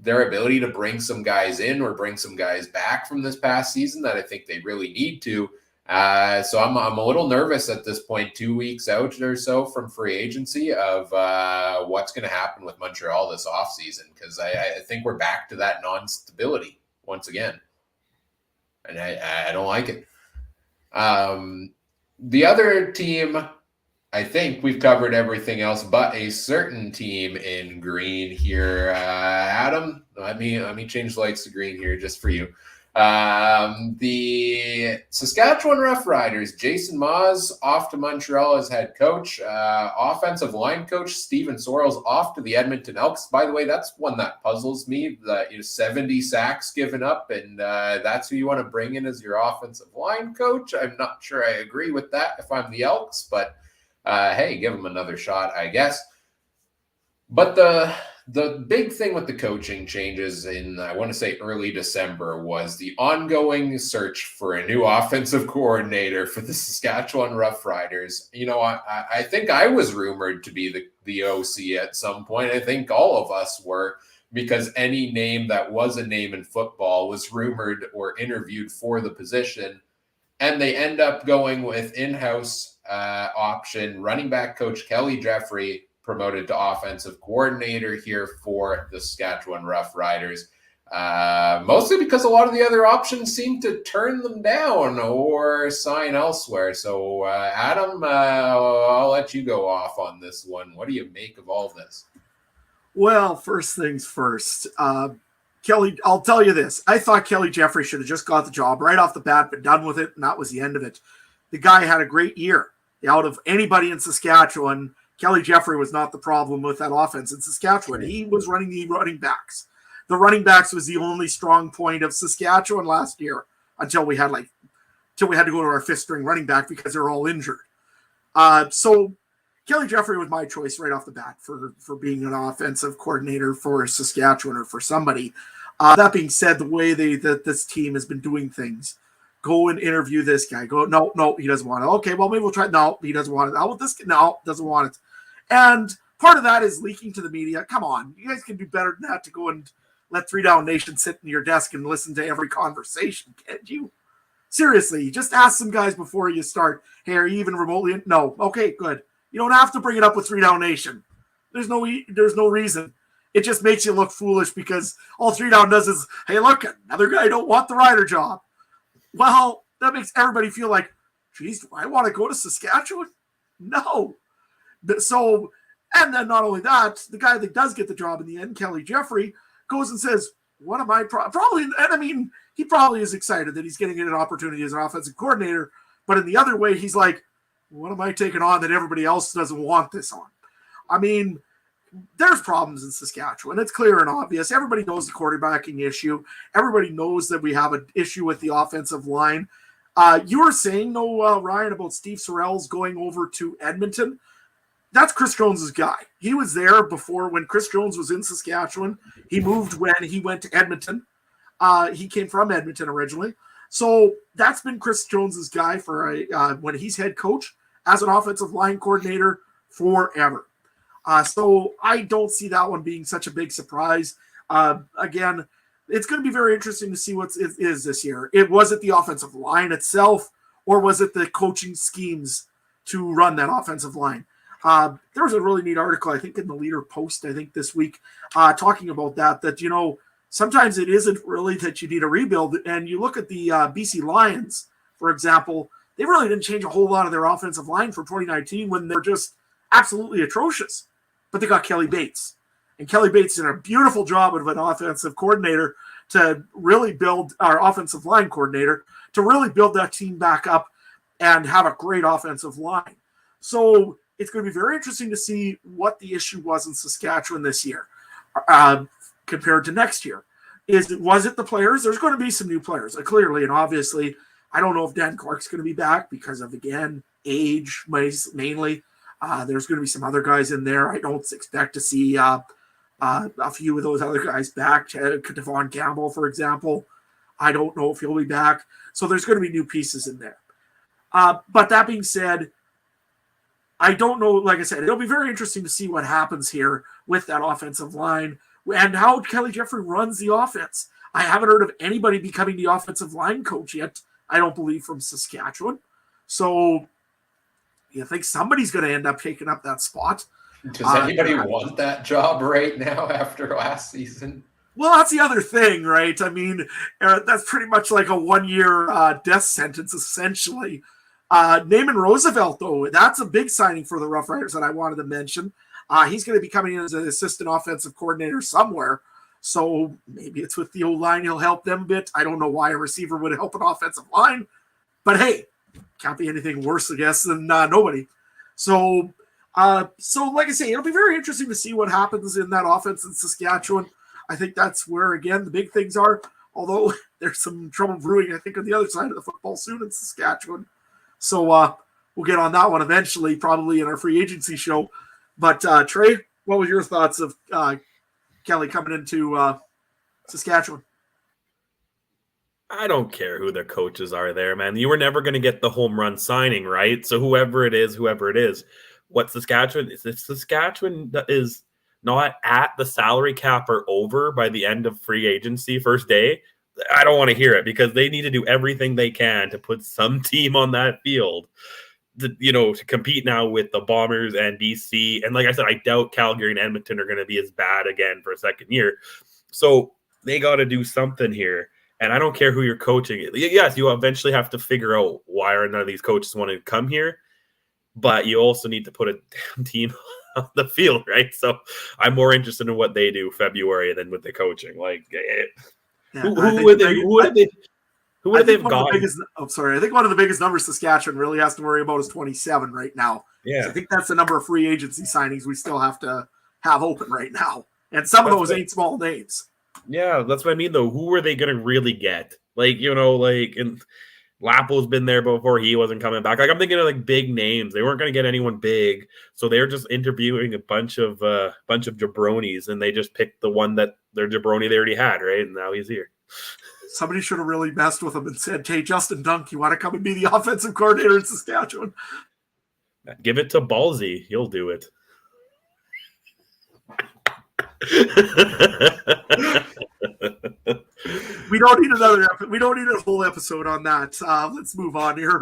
Speaker 1: their ability to bring some guys in or bring some guys back from this past season that I think they really need to. So I'm a little nervous at this point, 2 weeks out or so from free agency of what's going to happen with Montreal this offseason, because I think we're back to that non-stability once again, and I don't like it. The other team, I think we've covered everything else but a certain team in green here. Adam, let me change the lights to green here just for you. The Saskatchewan Roughriders, Jason Maas off to Montreal as head coach. Offensive line coach Steven Sorrells off to the Edmonton Elks. By the way, that's one that puzzles me. That 70 sacks given up, and that's who you want to bring in as your offensive line coach. I'm not sure I agree with that if I'm the Elks, but hey, give them another shot, I guess. But the big thing with the coaching changes in, I want to say, early December was the ongoing search for a new offensive coordinator for the Saskatchewan Roughriders. I think I was rumored to be the OC at some point. I think all of us were, because any name that was a name in football was rumored or interviewed for the position. And they end up going with in-house option running back coach Kelly Jeffrey, promoted to offensive coordinator here for the Saskatchewan Roughriders, mostly because a lot of the other options seem to turn them down or sign elsewhere. So, Adam, I'll let you go off on this one. What do you make of all this?
Speaker 3: Well, first things first. Kelly, I'll tell you this. I thought Kelly Jeffrey should have just got the job right off the bat, but done with it, and that was the end of it. The guy had a great year. Out of anybody in Saskatchewan, Kelly Jeffrey was not the problem with that offense in Saskatchewan. He was running the running backs. The running backs was the only strong point of Saskatchewan last year until we had to go to our 5th string running back because they're all injured. So Kelly Jeffrey was my choice right off the bat for being an offensive coordinator for Saskatchewan or for somebody. That being said, the way that this team has been doing things, go and interview this guy. Go, no, he doesn't want it. Okay, well, maybe we'll try. No, he doesn't want it. How about this? No, doesn't want it. And part of that is leaking to the media. Come on, you guys can do better than that to go and let 3 Down Nation sit in your desk and listen to every conversation, can't you? Seriously, just ask some guys before you start. Hey, are you even remotely? No. Okay, good. You don't have to bring it up with 3 Down Nation. There's no reason. It just makes you look foolish because all 3 Down does is, hey, look, another guy don't want the Rider job. Well, that makes everybody feel like, geez, do I want to go to Saskatchewan? No. So, and then not only that, the guy that does get the job in the end, Kelly Jeffrey, goes and says, what am I probably, and I mean, he probably is excited that he's getting an opportunity as an offensive coordinator, but in the other way, he's like, what am I taking on that everybody else doesn't want this on? I mean, there's problems in Saskatchewan. It's clear and obvious. Everybody knows the quarterbacking issue. Everybody knows that we have an issue with the offensive line. You were saying, Ryan, about Steve Sorrell's going over to Edmonton. That's Chris Jones's guy. He was there before when Chris Jones was in Saskatchewan. He moved when he went to Edmonton. He came from Edmonton originally. So that's been Chris Jones's guy for when he's head coach as an offensive line coordinator forever. So I don't see that one being such a big surprise. Again, it's going to be very interesting to see what it is this year. Was it the offensive line itself, or was it the coaching schemes to run that offensive line? There was a really neat article, I think, in the Leader Post, I think this week, talking about that, you know, sometimes it isn't really that you need a rebuild. And you look at the BC Lions, for example, they really didn't change a whole lot of their offensive line for 2019 when they're just absolutely atrocious. But they got Kelly Bates. And Kelly Bates did a beautiful job of an offensive coordinator to really build our offensive line coordinator to really build that team back up and have a great offensive line. So it's going to be very interesting to see what the issue was in Saskatchewan this year compared to next year. Was it the players? There's going to be some new players, clearly and obviously. I don't know if Dan Clark's going to be back because of, again, age mainly. There's going to be some other guys in there. I don't expect to see a few of those other guys back. Devon Campbell, for example. I don't know if he'll be back. So there's going to be new pieces in there. But that being said, I don't know. Like I said, it'll be very interesting to see what happens here with that offensive line and how Kelly Jeffrey runs the offense. I haven't heard of anybody becoming the offensive line coach yet, I don't believe, from Saskatchewan. So you think somebody's going to end up taking up that spot.
Speaker 1: Does anybody want that job right now after last season?
Speaker 3: Well, that's the other thing, right? I mean, that's pretty much like a 1-year death sentence, essentially. Naaman Roosevelt, though, that's a big signing for the Rough Riders that I wanted to mention. He's going to be coming in as an assistant offensive coordinator somewhere. So maybe it's with the O-line. He'll help them a bit. I don't know why a receiver would help an offensive line. But hey, can't be anything worse, I guess, than nobody. So like I say, it'll be very interesting to see what happens in that offense in Saskatchewan. I think that's where, again, the big things are. Although there's some trouble brewing, I think, on the other side of the football soon in Saskatchewan. So we'll get on that one eventually, probably in our free agency show. But Trey, what was your thoughts of Kelly coming into Saskatchewan?
Speaker 2: I don't care who the coaches are there, man. You were never going to get the home run signing, right? So whoever it is. What Saskatchewan is, if Saskatchewan is not at the salary cap or over by the end of free agency first day, I don't want to hear it because they need to do everything they can to put some team on that field to compete now with the Bombers and BC. And like I said, I doubt Calgary and Edmonton are going to be as bad again for a second year. So they got to do something here. And I don't care who you're coaching. Yes, you eventually have to figure out why are none of these coaches want to come here. But you also need to put a damn team on the field, right? So I'm more interested in what they do February than with the coaching. Like, who would they've got?
Speaker 3: I think one of the biggest numbers Saskatchewan really has to worry about is 27 right now.
Speaker 2: Yeah,
Speaker 3: so I think that's the number of free agency signings we still have to have open right now, and some of those ain't small names.
Speaker 2: Yeah, that's what I mean, though. Who are they going to really get? And Lapo's been there before. He wasn't coming back. Like, I'm thinking of like big names. They weren't going to get anyone big, so they were just interviewing a bunch of jabronis, and they just picked the one that their jabroni they already had, right? And now he's here.
Speaker 3: Somebody should have really messed with him and said, "Hey, Justin Dunk, you want to come and be the offensive coordinator in Saskatchewan?"
Speaker 2: Give it to Ballsy. He'll do it.
Speaker 3: We don't need another. We don't need a whole episode on that. Let's move on here.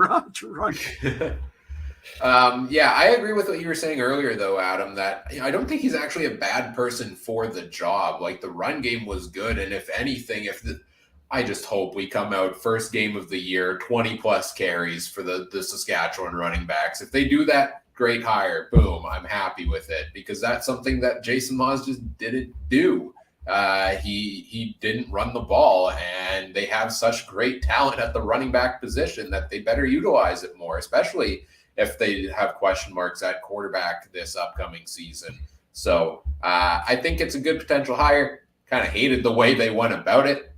Speaker 1: Yeah, I agree with what you were saying earlier, though, Adam. That I don't think he's actually a bad person for the job. Like, the run game was good, and if anything, I just hope we come out first game of the year, 20 plus carries for the Saskatchewan running backs. If they do that, great hire. Boom, I'm happy with it, because that's something that Jason Maas just didn't do. He didn't run the ball, and they have such great talent at the running back position that they better utilize it more, especially if they have question marks at quarterback this upcoming season. So I think it's a good potential hire. Kind of hated the way they went about it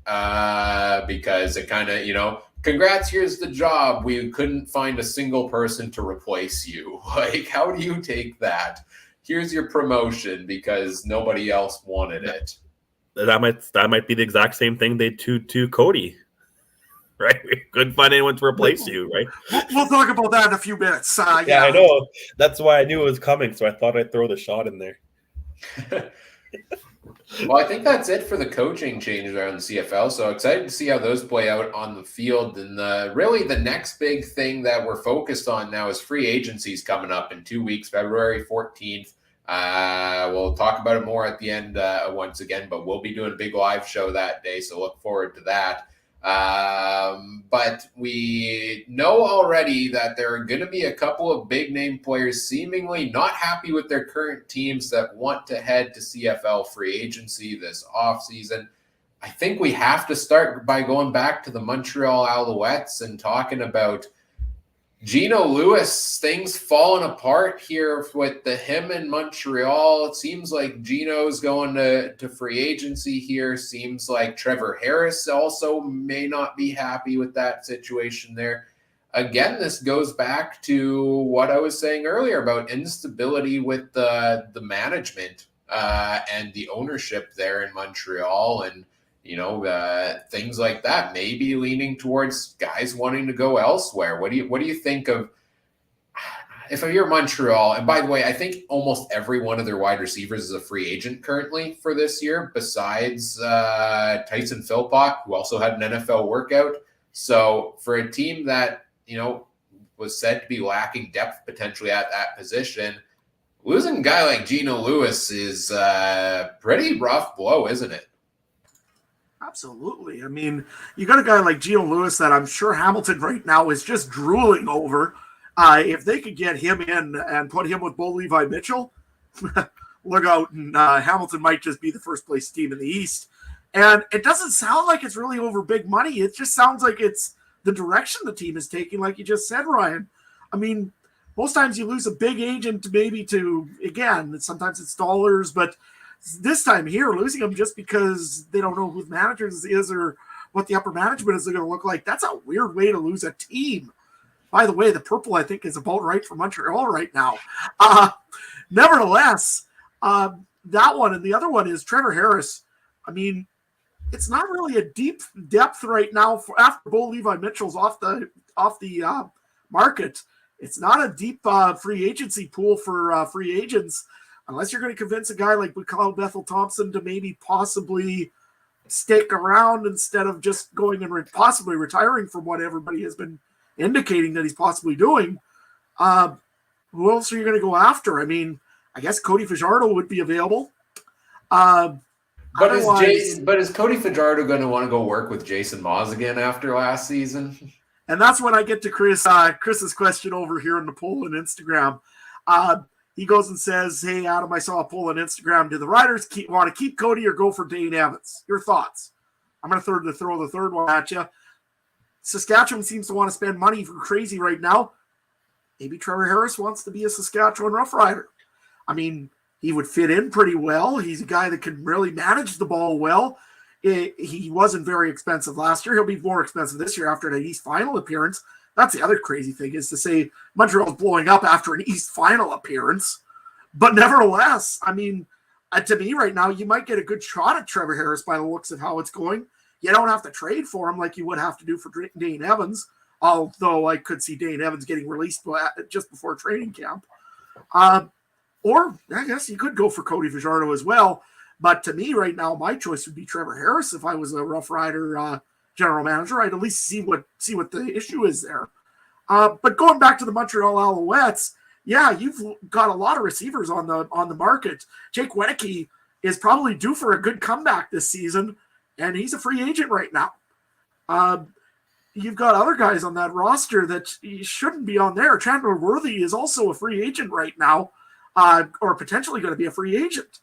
Speaker 1: because it kind of, congrats, here's the job. We couldn't find a single person to replace you. Like, how do you take that? Here's your promotion because nobody else wanted it.
Speaker 2: That might be the exact same thing they do to Cody, right? We couldn't find anyone to replace you, right?
Speaker 3: We'll talk about that in a few minutes.
Speaker 2: Yeah, I know. That's why I knew it was coming, so I thought I'd throw the shot in there.
Speaker 1: Well, I think that's it for the coaching changes around the CFL. So excited to see how those play out on the field. And really the next big thing that we're focused on now is free agencies coming up in 2 weeks, February 14th. We'll talk about it more at the end once again, but we'll be doing a big live show that day, so look forward to that. But we know already that there are going to be a couple of big name players seemingly not happy with their current teams that want to head to CFL free agency this offseason. I think we have to start by going back to the Montreal Alouettes and talking about Gino Lewis. Things falling apart here with him in Montreal. It seems like Gino's going to free agency here. Seems like Trevor Harris also may not be happy with that situation there. Again, this goes back to what I was saying earlier about instability with the management and the ownership there in Montreal, and things like that, maybe leaning towards guys wanting to go elsewhere. What do you think of, if you're Montreal? And by the way, I think almost every one of their wide receivers is a free agent currently for this year, besides Tyson Philpott, who also had an NFL workout. So for a team that, was said to be lacking depth potentially at that position, losing a guy like Gino Lewis is a pretty rough blow, isn't it?
Speaker 3: Absolutely. I mean, you got a guy like Gino Lewis that I'm sure Hamilton right now is just drooling over. If they could get him in and put him with Bo Levi Mitchell, look out, and Hamilton might just be the first place team in the East. And it doesn't sound like it's really over big money. It just sounds like it's the direction the team is taking, like you just said, Ryan. I mean, most times you lose a big agent maybe to, again, sometimes it's dollars, but this time here, losing them just because they don't know who the managers is or what the upper management is going to look like, that's a weird way to lose a team. By the way, the purple, I think, is about right for Montreal right now. Nevertheless, that one and the other one is Trevor Harris. I mean, it's not really a deep depth right now after Bo Levi Mitchell's off the market. It's not a deep free agency pool for free agents, unless you're going to convince a guy like Kyle Bethel Thompson to maybe possibly stick around instead of just going and possibly retiring from what everybody has been indicating that he's possibly doing. Who else are you going to go after? I mean, I guess Cody Fajardo would be available.
Speaker 1: But is Cody Fajardo going to want to go work with Jason Maas again after last season?
Speaker 3: And that's when I get to Chris's question over here on the poll on Instagram. He goes and says, "Hey, Adam, I saw a poll on Instagram. Do the Riders want to keep Cody or go for Dane Evans? Your thoughts?" I'm going to throw the third one at you. Saskatchewan seems to want to spend money for crazy right now. Maybe Trevor Harris wants to be a Saskatchewan Rough Rider. I mean, he would fit in pretty well. He's a guy that can really manage the ball well. He wasn't very expensive last year. He'll be more expensive this year after an East final appearance. That's the other crazy thing, is to say Montreal's blowing up after an East final appearance. But nevertheless, I mean, to me right now, you might get a good shot at Trevor Harris by the looks of how it's going. You don't have to trade for him like you would have to do for Dane Evans, although I could see Dane Evans getting released just before training camp. Or I guess you could go for Cody Fajardo as well. But to me right now, my choice would be Trevor Harris. If I was a Rough Rider general manager, I'd at least see what the issue is there. But going back to the Montreal Alouettes, yeah, you've got a lot of receivers on the market. Jake Wenicke is probably due for a good comeback this season, and he's a free agent right now. You've got other guys on that roster that shouldn't be on there. Chandler Worthy is also a free agent right now, or potentially going to be a free agent.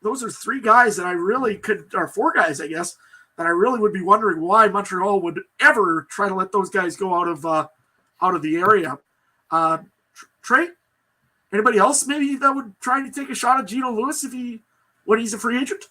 Speaker 3: Those are three guys that I really or four guys, I guess, that I really would be wondering why Montreal would ever try to let those guys go out of the area. Trey, anybody else maybe that would try to take a shot at Geno Lewis when he's a free agent?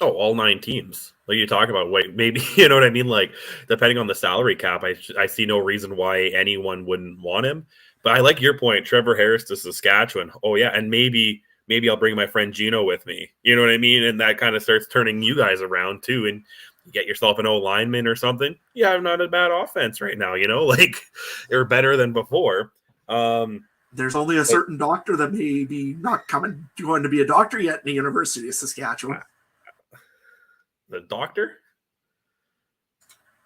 Speaker 2: Oh, all 9 teams. Like you talk about, wait, maybe, you know what I mean? Like, depending on the salary cap, I see no reason why anyone wouldn't want him. But I like your point, Trevor Harris to Saskatchewan. Oh, yeah, and maybe I'll bring my friend Gino with me. You know what I mean? And that kind of starts turning you guys around, too, and you get yourself an O-lineman or something. Yeah, I'm not a bad offense right now, you know? Like, they're better than before.
Speaker 3: There's only a certain doctor that may be not going to be a doctor yet in the University of Saskatchewan.
Speaker 2: The doctor?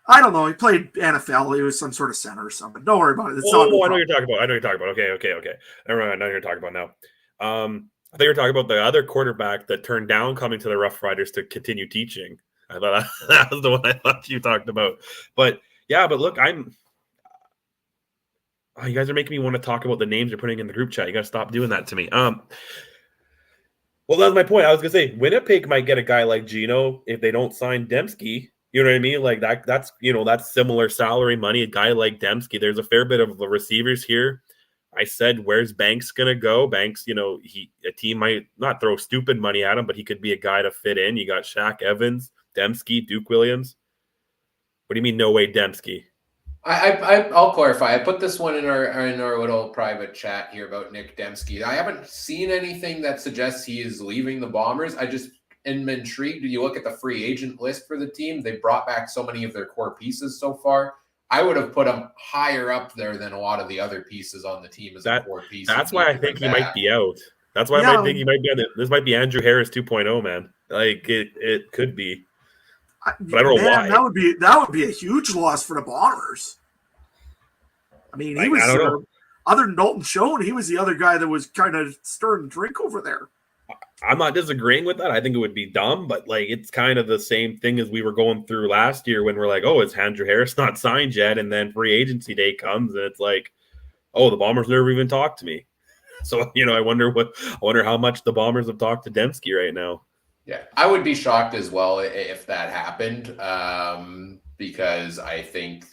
Speaker 3: I don't know. He played NFL. He was some sort of center or something. Don't worry about it.
Speaker 2: I know what you're talking about. Okay. Never mind. I know what you're talking about now. I think you're talking about the other quarterback that turned down coming to the Rough Riders to continue teaching. I thought that was the one I thought you talked about. But yeah, look, you guys are making me want to talk about the names you're putting in the group chat. You got to stop doing that to me. Well, that's my point. I was going to say, Winnipeg might get a guy like Gino if they don't sign Dembski. You know what I mean? Like that's similar salary money. A guy like Dembski, there's a fair bit of the receivers here. I said, where's Banks going to go? Banks, a team might not throw stupid money at him, but he could be a guy to fit in. You got Shaq Evans, Dembski, Duke Williams. What do you mean, no way, Dembski?
Speaker 1: I'll clarify. I put this one in our little private chat here about Nick Dembski. I haven't seen anything that suggests he is leaving the Bombers. I just am intrigued. You look at the free agent list for the team. They brought back so many of their core pieces so far. I would have put him higher up there than a lot of the other pieces on the team as a core piece.
Speaker 2: That's why I think he might be out. That's why I might think he might be on this might be Andrew Harris 2.0, man. Like it could be. But I don't know why.
Speaker 3: That would be a huge loss for the Bombers. I mean, he was other than Dalton Schoen, he was the other guy that was kind of stirring the drink over there.
Speaker 2: I'm not disagreeing with that. I think it would be dumb, but like it's kind of the same thing as we were going through last year when we're like, oh, is Andrew Harris not signed yet? And then free agency day comes and it's like, oh, the Bombers never even talked to me. So, I wonder how much the Bombers have talked to Dembski right now.
Speaker 1: Yeah, I would be shocked as well if that happened, because I think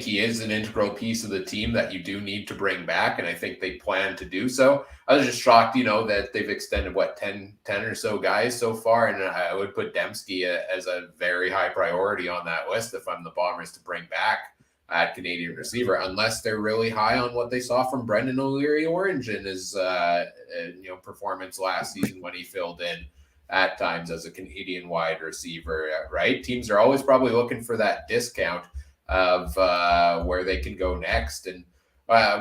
Speaker 1: he is an integral piece of the team that you do need to bring back, and I think they plan to do so. I was just shocked, that they've extended, 10 or so guys so far, and I would put Dembski as a very high priority on that list if I'm the Bombers to bring back at Canadian receiver, unless they're really high on what they saw from Brendan O'Leary-Orange in his performance last season when he filled in at times as a Canadian wide receiver, right? Teams are always probably looking for that discount of where they can go next. And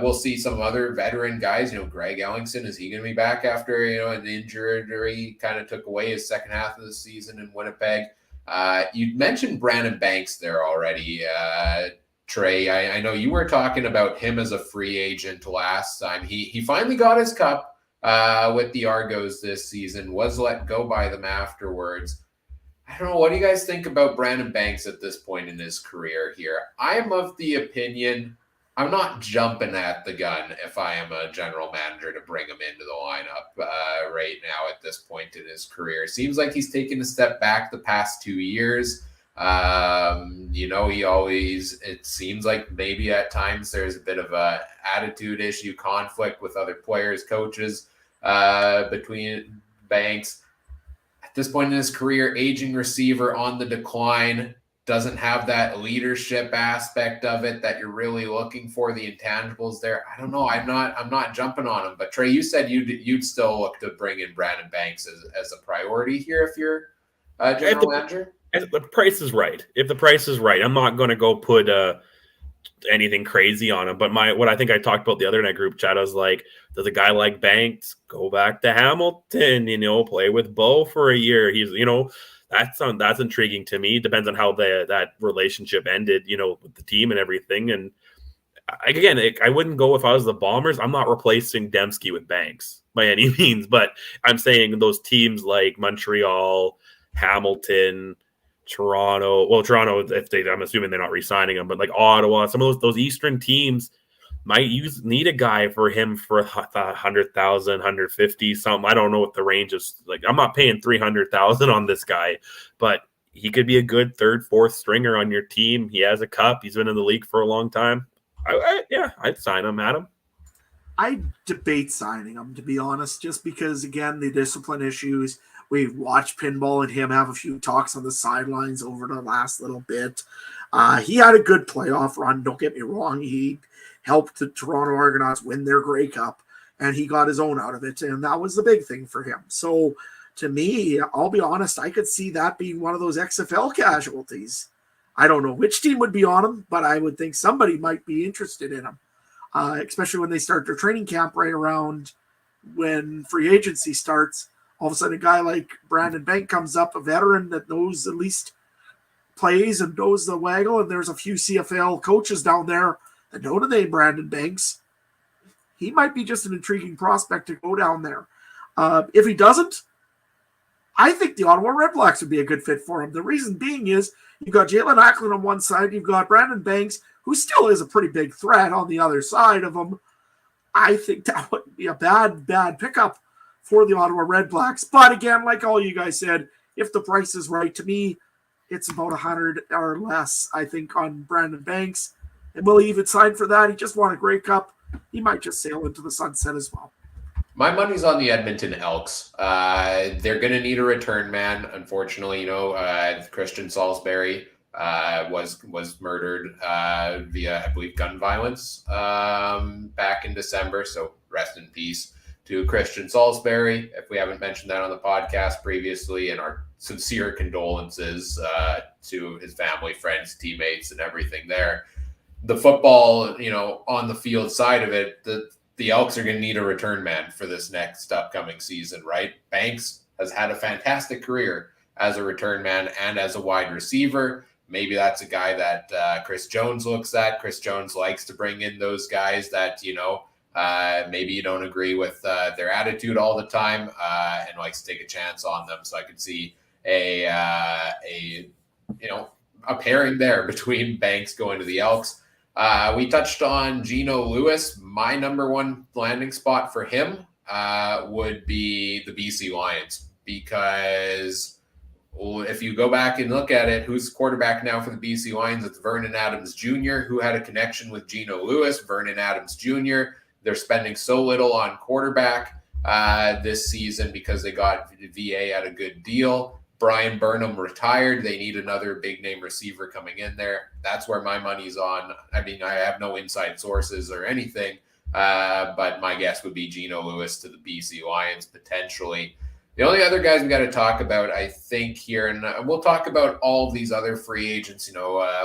Speaker 1: we'll see some other veteran guys, Greg Ellingson, is he going to be back after, an injury kind of took away his second half of the season in Winnipeg? You mentioned Brandon Banks there already, Trey. I know you were talking about him as a free agent last time. He finally got his cup with the Argos this season, was let go by them afterwards. I don't know. What do you guys think about Brandon Banks at this point in his career here? I am of the opinion I'm not jumping at the gun if I am a general manager to bring him into the lineup right now at this point in his career. Seems like he's taken a step back the past 2 years. It seems like maybe at times there's a bit of a attitude issue, conflict with other players, coaches between Banks. At this point in his career, aging receiver on the decline, doesn't have that leadership aspect of it that you're really looking for, the intangibles there. I don't know. I'm not jumping on him. But Trey, you said you'd still look to bring in Brandon Banks as a priority here if you're general manager.
Speaker 2: If the price is right. If the price is right, I'm not going to go put anything crazy on him. But what I think I talked about the other night group chat, I was like, does a guy like Banks go back to Hamilton? Play with Bo for a year? He's that's intriguing to me. Depends on how that relationship ended, with the team and everything. And again, I wouldn't go if I was the Bombers. I'm not replacing Dembski with Banks by any means, but I'm saying those teams like Montreal, Hamilton, Toronto. Well, Toronto, I'm assuming they're not re-signing him, but like Ottawa, some of those Eastern teams might need a guy for him for 100,000, 150 something. I don't know what the range is. Like, I'm not paying 300,000 on this guy, but he could be a good third, fourth stringer on your team. He has a cup. He's been in the league for a long time. I'd sign him, Adam.
Speaker 3: I debate signing him, to be honest, just because, again, the discipline issues. We've watched Pinball and him have a few talks on the sidelines over the last little bit. He had a good playoff run. Don't get me wrong. He helped the Toronto Argonauts win their Grey Cup, and he got his own out of it, and that was the big thing for him. So, to me, I'll be honest, I could see that being one of those XFL casualties. I don't know which team would be on him, but I would think somebody might be interested in him, especially when they start their training camp right around when free agency starts. All of a sudden, a guy like Brandon Bank comes up, a veteran that knows at least plays and knows the waggle, and there's a few CFL coaches down there that know the name Brandon Banks. He might be just an intriguing prospect to go down there. If he doesn't, I think the Ottawa Redblacks would be a good fit for him. The reason being is you've got Jalen Ackland on one side, you've got Brandon Banks, who still is a pretty big threat on the other side of him. I think that would be a bad pickup for the Ottawa Redblacks. But again, like all you guys said, if the price is right, to me, it's about 100 or less, I think, on Brandon Banks. And will he even sign for that? He just won a Grey Cup. He might just sail into the sunset as well.
Speaker 1: My money's on the Edmonton Elks. They're going to need a return man. Unfortunately, Christian Salisbury was murdered via, I believe, gun violence back in December. So rest in peace to Christian Salisbury, if we haven't mentioned that on the podcast previously, and our sincere condolences to his family, friends, teammates, and everything there. The football, on the field side of it, the Elks are going to need a return man for this next upcoming season, right? Banks has had a fantastic career as a return man and as a wide receiver. Maybe that's a guy that Chris Jones looks at. Chris Jones likes to bring in those guys that, maybe you don't agree with their attitude all the time and likes to take a chance on them. So I could see a pairing there between Banks going to the Elks. We touched on Geno Lewis. My number one landing spot for him would be the BC Lions, because if you go back and look at it, who's quarterback now for the BC Lions? It's Vernon Adams Jr., who had a connection with Geno Lewis. Vernon Adams Jr., they're spending so little on quarterback this season because they got VA at a good deal. Brian Burnham retired. They need another big name receiver coming in there. That's where my money's on. I mean, I have no inside sources or anything, but my guess would be Geno Lewis to the BC Lions potentially. The only other guys we got to talk about, I think, here, and we'll talk about all of these other free agents,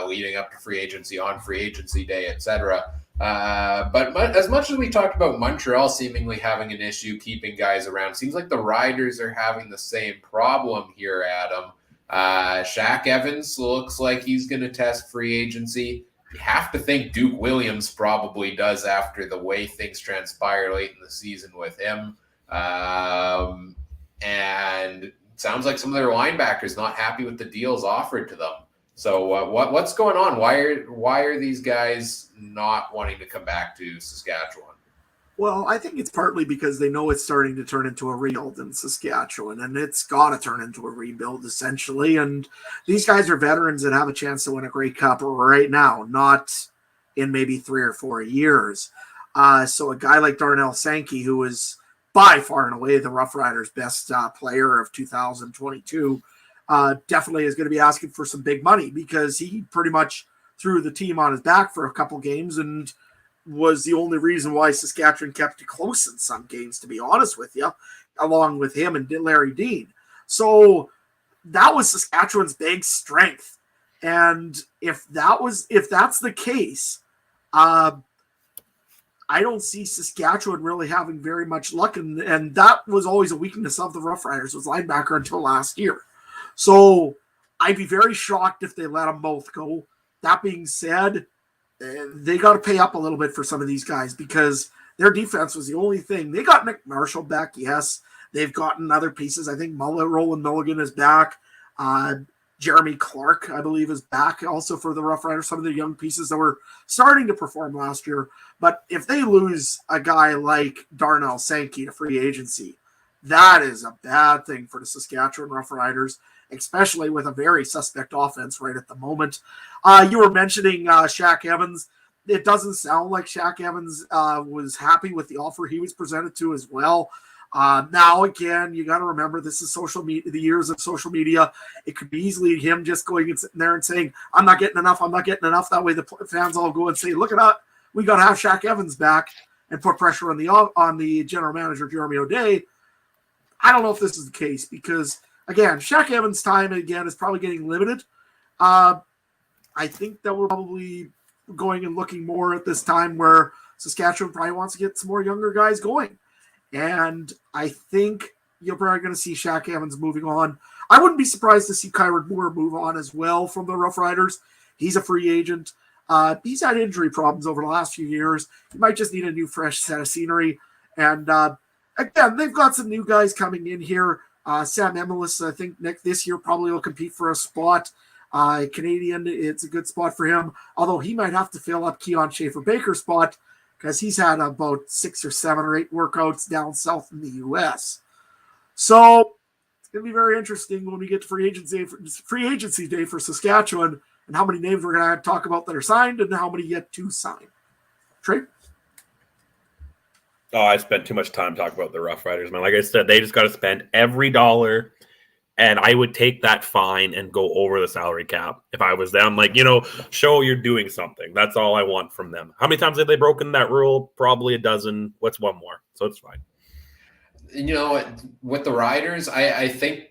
Speaker 1: leading up to free agency, on free agency day, etc. But as much as we talked about Montreal seemingly having an issue keeping guys around, seems like the Riders are having the same problem here, Adam. Shaq Evans looks like he's going to test free agency. You have to think Duke Williams probably does after the way things transpire late in the season with him. And it sounds like some of their linebackers not happy with the deals offered to them. So what's going on? Why are these guys not wanting to come back to Saskatchewan?
Speaker 3: Well, I think it's partly because they know it's starting to turn into a rebuild in Saskatchewan, and it's got to turn into a rebuild essentially. And these guys are veterans that have a chance to win a Grey Cup right now, not in maybe 3 or 4 years. So a guy like Darnell Sankey, who was by far and away the Rough Riders' best player of 2022, definitely is going to be asking for some big money because he pretty much threw the team on his back for a couple games and was the only reason why Saskatchewan kept it close in some games, to be honest with you, along with him and Larry Dean. So that was Saskatchewan's big strength. And if that's the case, I don't see Saskatchewan really having very much luck. And that was always a weakness of the Rough Riders, was linebacker until last year. So I'd be very shocked if they let them both go. That being said, they got to pay up a little bit for some of these guys because their defense was the only thing. They got Nick Marshall back, yes. They've gotten other pieces. I think Roland Milligan is back. Jeremy Clark, I believe, is back also for the Rough Riders. Some of the young pieces that were starting to perform last year. But if they lose a guy like Darnell Sankey to free agency, that is a bad thing for the Saskatchewan Rough Riders, especially with a very suspect offense right at the moment. You were mentioning Shaq Evans. It doesn't sound like Shaq Evans was happy with the offer he was presented to as well. Now, again, you got to remember this is social media, the years of social media. It could be easily him just going and sitting there and saying, I'm not getting enough. I'm not getting enough. That way the fans all go and say, look at that. We got to have Shaq Evans back and put pressure on the general manager, Jeremy O'Day. I don't know if this is the case because, again, Shaq Evans' time, again, is probably getting limited. I think that we're probably going and looking more at this time where Saskatchewan probably wants to get some more younger guys going. And I think you're probably going to see Shaq Evans moving on. I wouldn't be surprised to see Kyron Moore move on as well from the Rough Riders. He's a free agent. He's had injury problems over the last few years. He might just need a new, fresh set of scenery. And again, they've got some new guys coming in here. Sam Emelis, I think, this year probably will compete for a spot. Canadian, it's a good spot for him. Although he might have to fill up Keon Schaefer-Baker's spot because he's had about 6 or 7 or 8 workouts down south in the U.S. So it's going to be very interesting when we get to free agency day for Saskatchewan and how many names we're going to talk about that are signed and how many yet to sign. Trey?
Speaker 2: Oh, I spent too much time talking about the Rough Riders, man. Like I said, they just got to spend every dollar, and I would take that fine and go over the salary cap if I was them. Like, show you're doing something. That's all I want from them. How many times have they broken that rule? Probably a dozen. What's one more? So it's fine.
Speaker 1: With the Riders, I think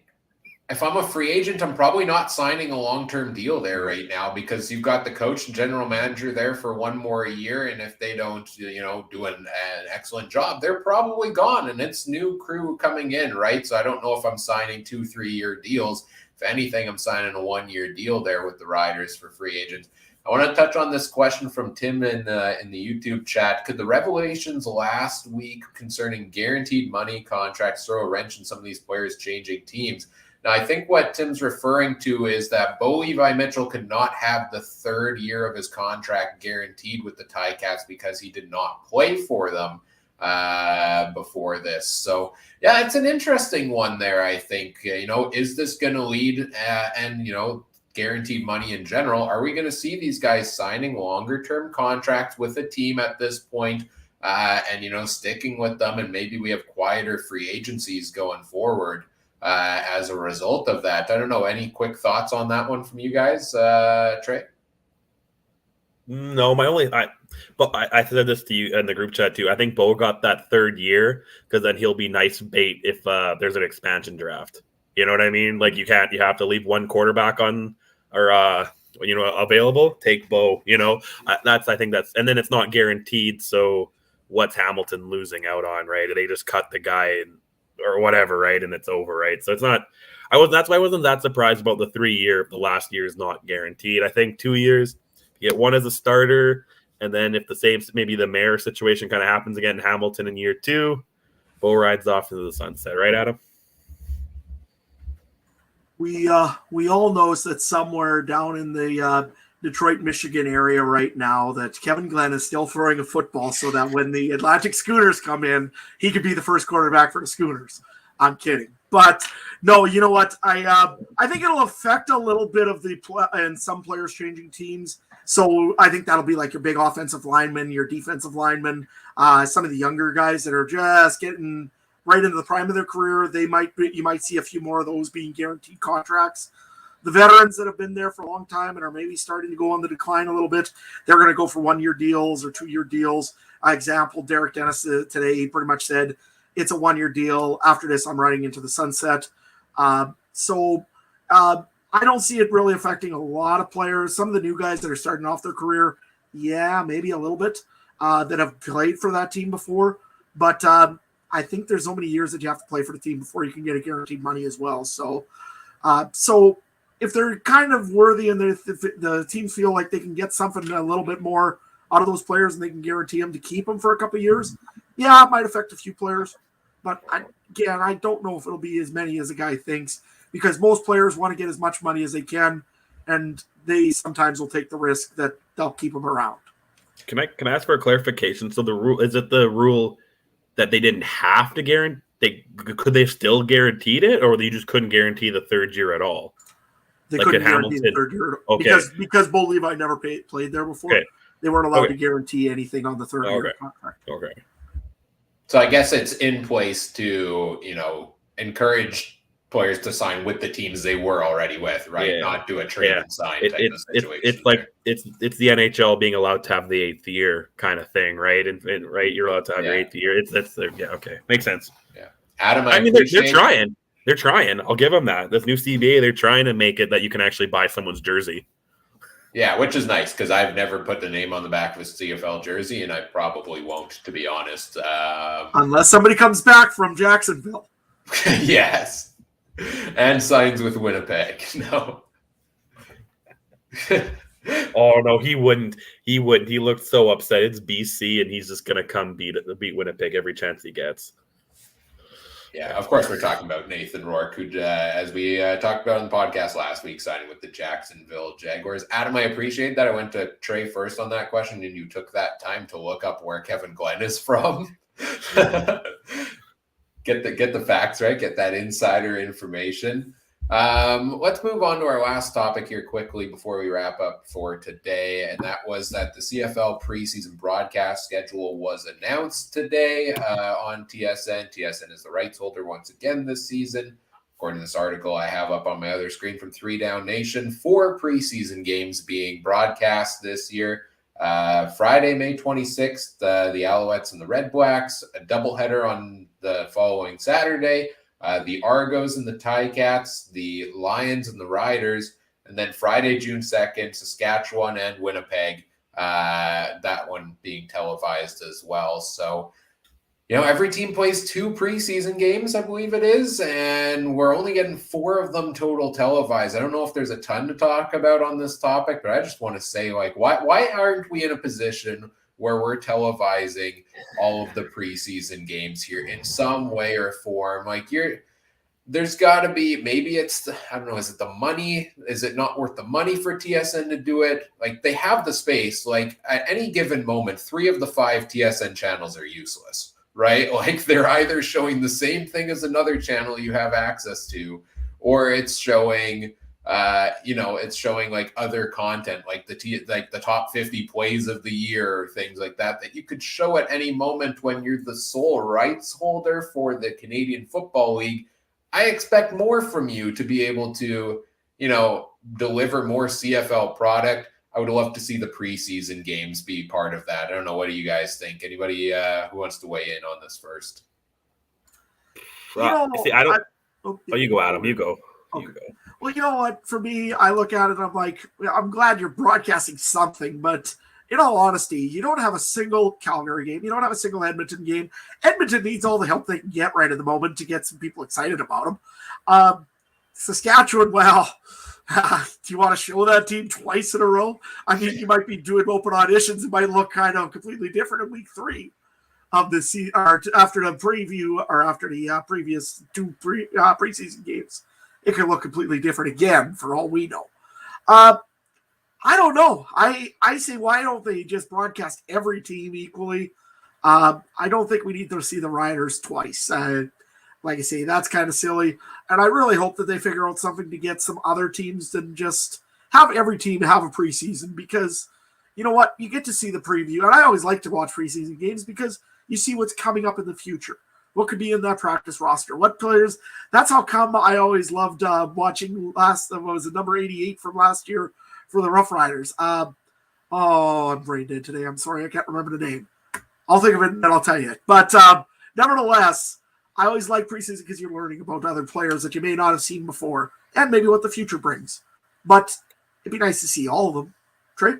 Speaker 1: if I'm a free agent, I'm probably not signing a long-term deal there right now because you've got the coach and general manager there for one more year. And if they don't, do an excellent job, they're probably gone and it's new crew coming in, right? So I don't know if I'm signing 2-3 year deals. If anything, I'm signing a 1-year deal there with the Riders for free agents. I want to touch on this question from Tim in the YouTube chat. Could the revelations last week concerning guaranteed money contracts throw a wrench in some of these players changing teams? Now, I think what Tim's referring to is that Bo Levi Mitchell could not have the 3rd year of his contract guaranteed with the Ticats because he did not play for them before this. So, yeah, it's an interesting one there, I think. Is this going to lead and guaranteed money in general? Are we going to see these guys signing longer-term contracts with a team at this point and sticking with them, and maybe we have quieter free agencies going forward? As a result of that, I don't know. Any quick thoughts on that one from you guys, Trey?
Speaker 2: No, I said this to you in the group chat too. I think Bo got that 3rd year because then he'll be nice bait if there's an expansion draft. You know what I mean? Like you have to leave one quarterback on or available. Take Bo. I think that's, and then it's not guaranteed. So what's Hamilton losing out on, right? They just cut the guy or whatever, right? And it's over, right? So it's not. That's why I wasn't that surprised about the 3 year. The last year is not guaranteed. I think 2 years, you get one as a starter, and then if maybe the mayor situation kind of happens again in Hamilton in year 2, Bo rides off into the sunset, right, Adam?
Speaker 3: We all know that somewhere down in the Detroit, Michigan area right now that Kevin Glenn is still throwing a football so that when the Atlantic Schooners come in, he could be the first quarterback for the Schooners. I'm kidding. But no, you know what? I think it'll affect a little bit of and some players changing teams. So I think that'll be like your big offensive linemen, your defensive linemen, some of the younger guys that are just getting right into the prime of their career, you might see a few more of those being guaranteed contracts. The veterans that have been there for a long time and are maybe starting to go on the decline a little bit, they're going to go for 1-year deals or 2-year deals. Example, Derek Dennis today pretty much said, it's a 1-year deal. After this, I'm riding into the sunset. So I don't see it really affecting a lot of players. Some of the new guys that are starting off their career, yeah, maybe a little bit, that have played for that team before. But I think there's so many years that you have to play for the team before you can get a guaranteed money as well. So if they're kind of worthy and the teams feel like they can get something a little bit more out of those players and they can guarantee them to keep them for a couple of years, yeah, it might affect a few players. But I don't know if it'll be as many as a guy thinks, because most players want to get as much money as they can, and they sometimes will take the risk that they'll keep them around.
Speaker 2: Can I ask for a clarification? So the rule, is it the rule that they didn't have to guarantee? Could they still guaranteed it, or they just couldn't guarantee the third year at all?
Speaker 3: They couldn't guarantee the third year because Bo Levi never played there before. Okay. They weren't allowed to guarantee anything on the third year contract.
Speaker 2: Okay.
Speaker 1: So I guess it's in place to, encourage players to sign with the teams they were already with, right? Yeah. Not do a trade and sign type of situation.
Speaker 2: It's like it's the NHL being allowed to have the 8th year kind of thing, right? And right, you're allowed to have your 8th year. Okay, makes sense.
Speaker 1: Yeah, Adam.
Speaker 2: They're trying. They're trying. I'll give them that. This new CBA, they're trying to make it that you can actually buy someone's jersey.
Speaker 1: Yeah, which is nice because I've never put the name on the back of a CFL jersey, and I probably won't, to be honest.
Speaker 3: Unless somebody comes back from Jacksonville.
Speaker 1: Yes. And signs with Winnipeg. No.
Speaker 2: Oh, no, he wouldn't. He looked so upset. It's BC, and he's just going to come beat Winnipeg every chance he gets.
Speaker 1: Yeah, of course we're talking about Nathan Rourke, who, as we talked about on the podcast last week, signing with the Jacksonville Jaguars. Adam, I appreciate that. I went to Trey first on that question, and you took that time to look up where Kevin Glenn is from. Get the facts right. Get that insider information. Let's move on to our last topic here quickly before we wrap up for today, and that was that the CFL preseason broadcast schedule was announced today on TSN. TSN is the rights holder once again this season. According to this article I have up on my other screen from 3 Down Nation, 4 preseason games being broadcast this year. Friday, May 26th, the Alouettes and the Red Blacks, a doubleheader on the following Saturday. The Argos and the Ticats, the Lions and the Riders, and then Friday, June 2nd, Saskatchewan and Winnipeg, that one being televised as well. So, every team plays 2 preseason games, I believe it is, and we're only getting 4 of them total televised. I don't know if there's a ton to talk about on this topic, but I just want to say, why aren't we in a position where we're televising all of the preseason games here in some way or form? There's got to be, maybe it's, I don't know, is it the money? Is it not worth the money for TSN to do it? They have the space. At any given moment, 3 of the 5 TSN channels are useless, right? They're either showing the same thing as another channel you have access to, or it's showing it's showing other content, the top 50 plays of the year or things like that you could show at any moment when you're the sole rights holder for the Canadian Football League. I expect more from you to be able to, deliver more CFL product. I would love to see the preseason games be part of that. I don't know. What do you guys think? Anybody who wants to weigh in on this first?
Speaker 2: You go, Adam. You go.
Speaker 3: Okay. You go. Well, you know what? For me, I look at it and I'm like, I'm glad you're broadcasting something, but in all honesty, you don't have a single Calgary game. You don't have a single Edmonton game. Edmonton needs all the help they can get right at the moment to get some people excited about them. Saskatchewan, well, do you want to show that team twice in a row? I mean, you might be doing open auditions. It might look kind of completely different in week 3 of the season, or after the preview, or after the previous 2 preseason games. It could look completely different again, for all we know. I don't know. I say, why don't they just broadcast every team equally? I don't think we need to see the Riders twice. Like I say, that's kind of silly. And I really hope that they figure out something to get some other teams than just have every team have a preseason, because you know what? You get to see the preview. And I always like to watch preseason games because you see what's coming up in the future. what could be in that practice roster, what players. That's how come I always loved watching number 88 from last year for the Rough Riders. I'm brain dead today. I'm sorry, I can't remember the name. I'll think of it and I'll tell you. But nevertheless, I always like preseason because you're learning about other players that you may not have seen before and maybe what the future brings. But it'd be nice to see all of them. Trey?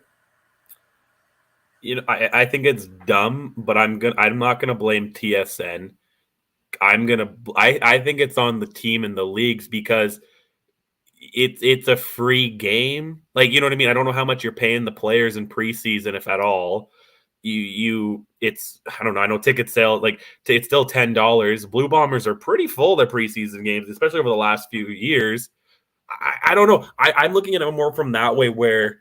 Speaker 2: I think it's dumb, but I'm not gonna blame TSN. I think it's on the team and the leagues because it's a free game. Like, you know what I mean? I don't know how much you're paying the players in preseason, if at all. It's I don't know. I know ticket sale it's still $10. Blue Bombers are pretty full their preseason games, especially over the last few years. I don't know. I'm looking at it more from that way where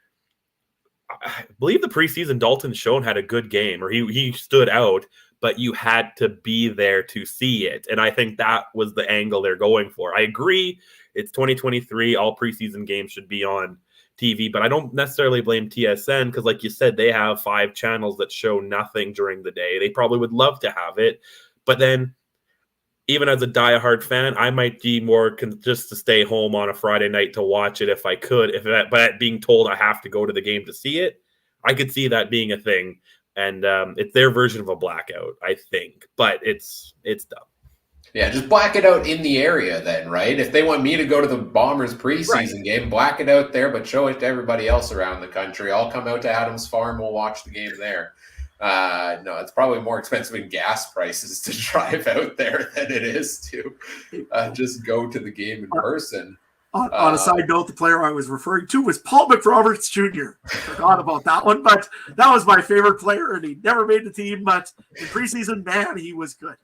Speaker 2: I believe the preseason Dalton Schoen had a good game, or he stood out, but you had to be there to see it. And I think that was the angle they're going for. I agree. It's 2023. All preseason games should be on TV, but I don't necessarily blame TSN because, like you said, they have 5 channels that show nothing during the day. They probably would love to have it, but then even as a diehard fan, I might be more just to stay home on a Friday night to watch it if I could. But being told I have to go to the game to see it, I could see that being a thing, and it's their version of a blackout, I think. But it's dumb.
Speaker 1: Yeah, just black it out in the area then, right? If they want me to go to the Bombers preseason game, black it out there, but show it to everybody else around the country. I'll come out to Adams Farm. We'll watch the game there. No, it's probably more expensive in gas prices to drive out there than it is to just go to the game in person.
Speaker 3: On a side note, the player I was referring to was Paul McRoberts Jr. Forgot about that one, but that was my favorite player, and he never made the team. But in preseason, man, he was good.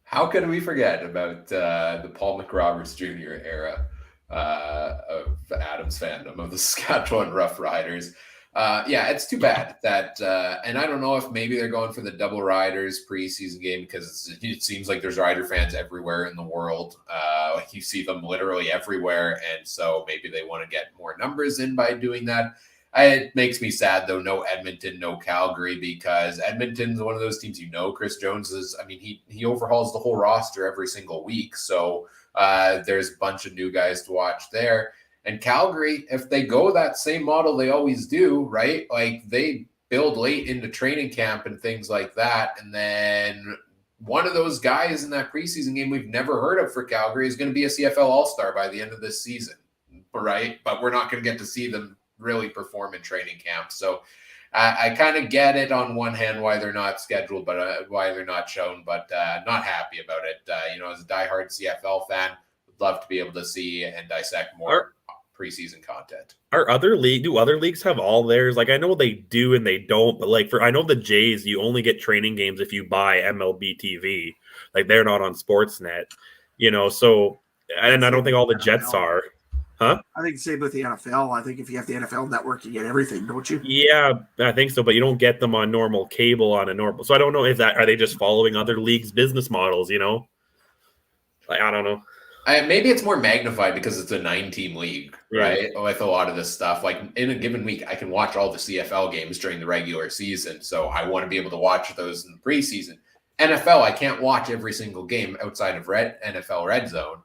Speaker 1: How could we forget about the Paul McRoberts Jr. era of Adams fandom of the Saskatchewan Rough Riders? Yeah, it's too bad that, and I don't know if maybe they're going for the Double Riders preseason game because it seems like there's Rider fans everywhere in the world. You see them literally everywhere, and so maybe they want to get more numbers in by doing that. It makes me sad, though, no Edmonton, no Calgary, because Edmonton's one of those teams, Chris Jones is, I mean, he overhauls the whole roster every single week. So there's a bunch of new guys to watch there. And Calgary, if they go that same model they always do, right? Like they build late into training camp and things like that. And then one of those guys in that preseason game we've never heard of for Calgary is going to be a CFL All-Star by the end of this season, right? But we're not going to get to see them really perform in training camp. So I kind of get it on one hand why they're not scheduled, but why they're not shown, but not happy about it. As a diehard CFL fan, would love to be able to see and dissect more preseason content.
Speaker 2: Do other leagues have all theirs? Like I know they do and they don't, but I know the Jays, you only get training games if you buy MLB TV. Like they're not on Sportsnet, so, and I don't think all the Jets are. Huh?
Speaker 3: I think same with the NFL. I think if you have the NFL network, you get everything, don't you?
Speaker 2: Yeah, I think so, but you don't get them on normal cable on a normal. So I don't know are they just following other leagues' business models, I don't know.
Speaker 1: Maybe it's more magnified because it's a 9-team league, right? Yeah. With a lot of this stuff. Like in a given week, I can watch all the CFL games during the regular season. So I want to be able to watch those in the preseason. NFL, I can't watch every single game outside of NFL Red Zone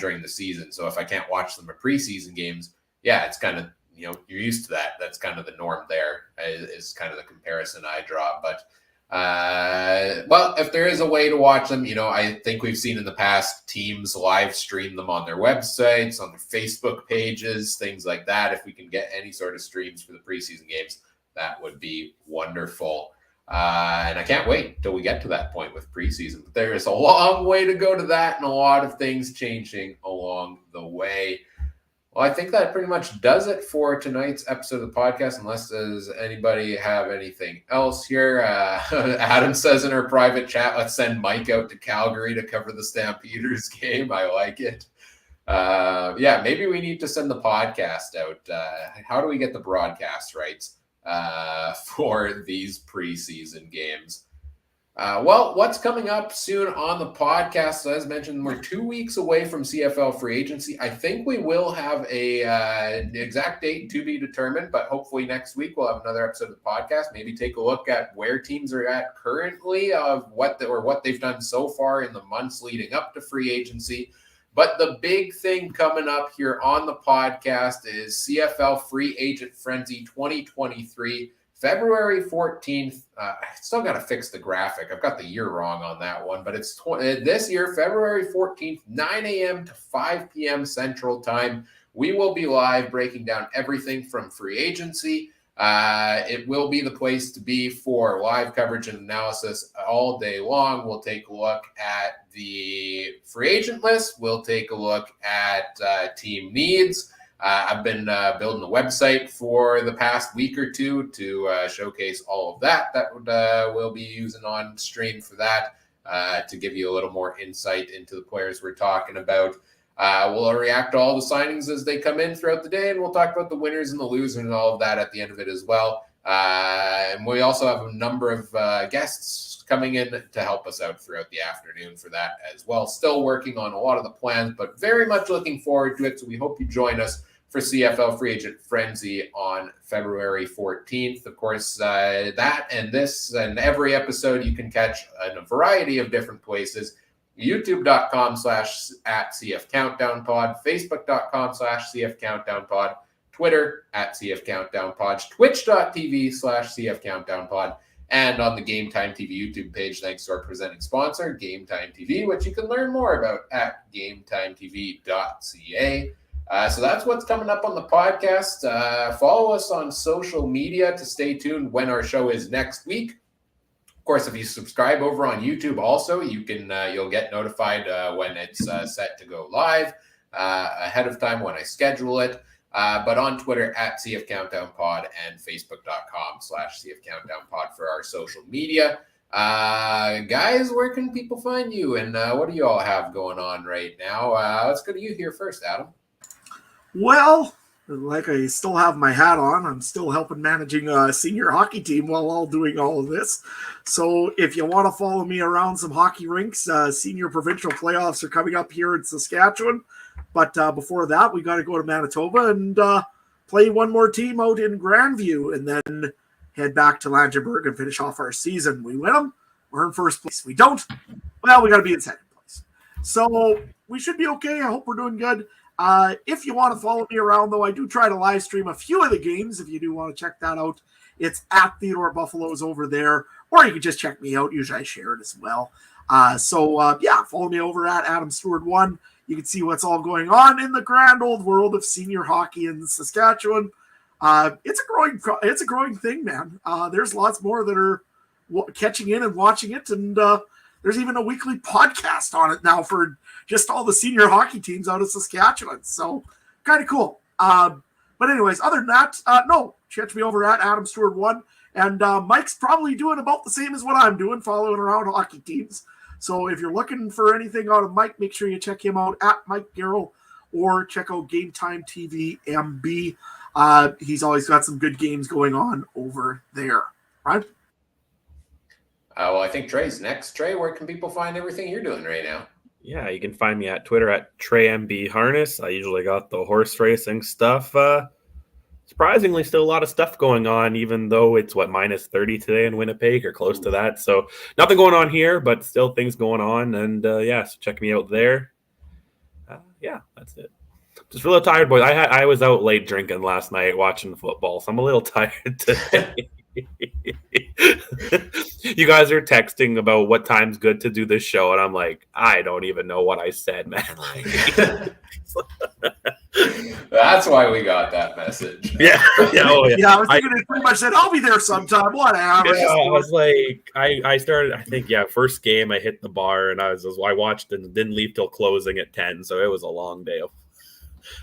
Speaker 1: during the season. So if I can't watch them at preseason games, yeah, it's kind of, you're used to that. That's kind of the norm there is kind of the comparison I draw. But well, if there is a way to watch them, I think we've seen in the past teams live stream them on their websites, on their Facebook pages, things like that. If we can get any sort of streams for the preseason games, that would be wonderful. And I can't wait till we get to that point with preseason. But there is a long way to go to that and a lot of things changing along the way. Well, I think that pretty much does it for tonight's episode of the podcast, unless does anybody have anything else here. Adam says in our private chat, let's send Mike out to Calgary to cover the Stampeders game. I like it. Yeah, maybe we need to send the podcast out. How do we get the broadcast rights for these preseason games? Well, what's coming up soon on the podcast? So as mentioned, we're 2 weeks away from CFL free agency. I think we will have the exact date to be determined, but hopefully next week we'll have another episode of the podcast. Maybe take a look at where teams are at currently of what they've done so far in the months leading up to free agency. But the big thing coming up here on the podcast is CFL Free Agent Frenzy 2023. February 14th, I still got to fix the graphic. I've got the year wrong on that one, but it's this year, February 14th, 9 a.m. to 5 p.m. Central Time. We will be live breaking down everything from free agency. It will be the place to be for live coverage and analysis all day long. We'll take a look at the free agent list. We'll take a look at team needs. I've been building a website for the past week or two to showcase all of that we'll be using on stream for that to give you a little more insight into the players we're talking about. We'll react to all the signings as they come in throughout the day, and we'll talk about the winners and the losers and all of that at the end of it as well. And we also have a number of guests coming in to help us out throughout the afternoon for that as well. Still working on a lot of the plans, but very much looking forward to it. So we hope you join us for CFL Free Agent Frenzy on February 14th. Of course, that and this and every episode you can catch in a variety of different places. YouTube.com/@CFCountdownPod, Facebook.com/CFCountdownPod, Twitter @CFCountdownPod, Twitch.tv/CFCountdownPod, and on the Game Time TV YouTube page, thanks to our presenting sponsor, Game Time TV, which you can learn more about at GameTimeTV.ca. So that's what's coming up on the podcast. Follow us on social media to stay tuned when our show is next week. Of course, if you subscribe over on YouTube also, you'll get notified when it's set to go live ahead of time when I schedule it. But on Twitter @CFCountdownPod and Facebook.com/CFCountdownPod for our social media. Guys, where can people find you, and what do you all have going on right now? Let's go to you here first, Adam.
Speaker 3: Well, like I still have my hat on. I'm still helping managing a senior hockey team while all doing all of this. So if you want to follow me around some hockey rinks, senior provincial playoffs are coming up here in Saskatchewan. But before that, we got to go to Manitoba and play one more team out in Grandview and then head back to Langenburg and finish off our season. We win them, we're in first place. We don't, well, we got to be in second place. So we should be okay. I hope we're doing good. If you want to follow me around, though, I do try to live stream a few of the games. If you do want to check that out, it's at Theodore Buffaloes over there, or you can just check me out. Usually I share it as well. Follow me over at Adam Stewart 1. You can see what's all going on in the grand old world of senior hockey in Saskatchewan. It's a growing thing, man. There's lots more that are catching in and watching it, and there's even a weekly podcast on it now for just all the senior hockey teams out of Saskatchewan. So kind of cool. But anyways, other than that, catch me over at Adam Stewart 1. And Mike's probably doing about the same as what I'm doing, following around hockey teams. So if you're looking for anything out of Mike, make sure you check him out at Mike Garrell or check out Game Time TV MB. He's always got some good games going on over there, right?
Speaker 1: Well, I think Trey's next. Trey, where can people find everything you're doing right now?
Speaker 2: Yeah, you can find me at Twitter at TreyMBHarness. I usually got the horse racing stuff. Surprisingly, still a lot of stuff going on, even though it's minus 30 today in Winnipeg or close to that. So nothing going on here, but still things going on. And so check me out there. That's it. Just a little tired, boys. I was out late drinking last night watching football, so I'm a little tired today. You guys are texting about what time's good to do this show, and I'm like, I don't even know what I said, man.
Speaker 1: That's why we got that message.
Speaker 3: Yeah, I was thinking it pretty much said, I'll be there sometime. Whatever.
Speaker 2: Yeah, I was like, I started, I think, first game I hit the bar, and I watched and didn't leave till closing at 10, so it was a long day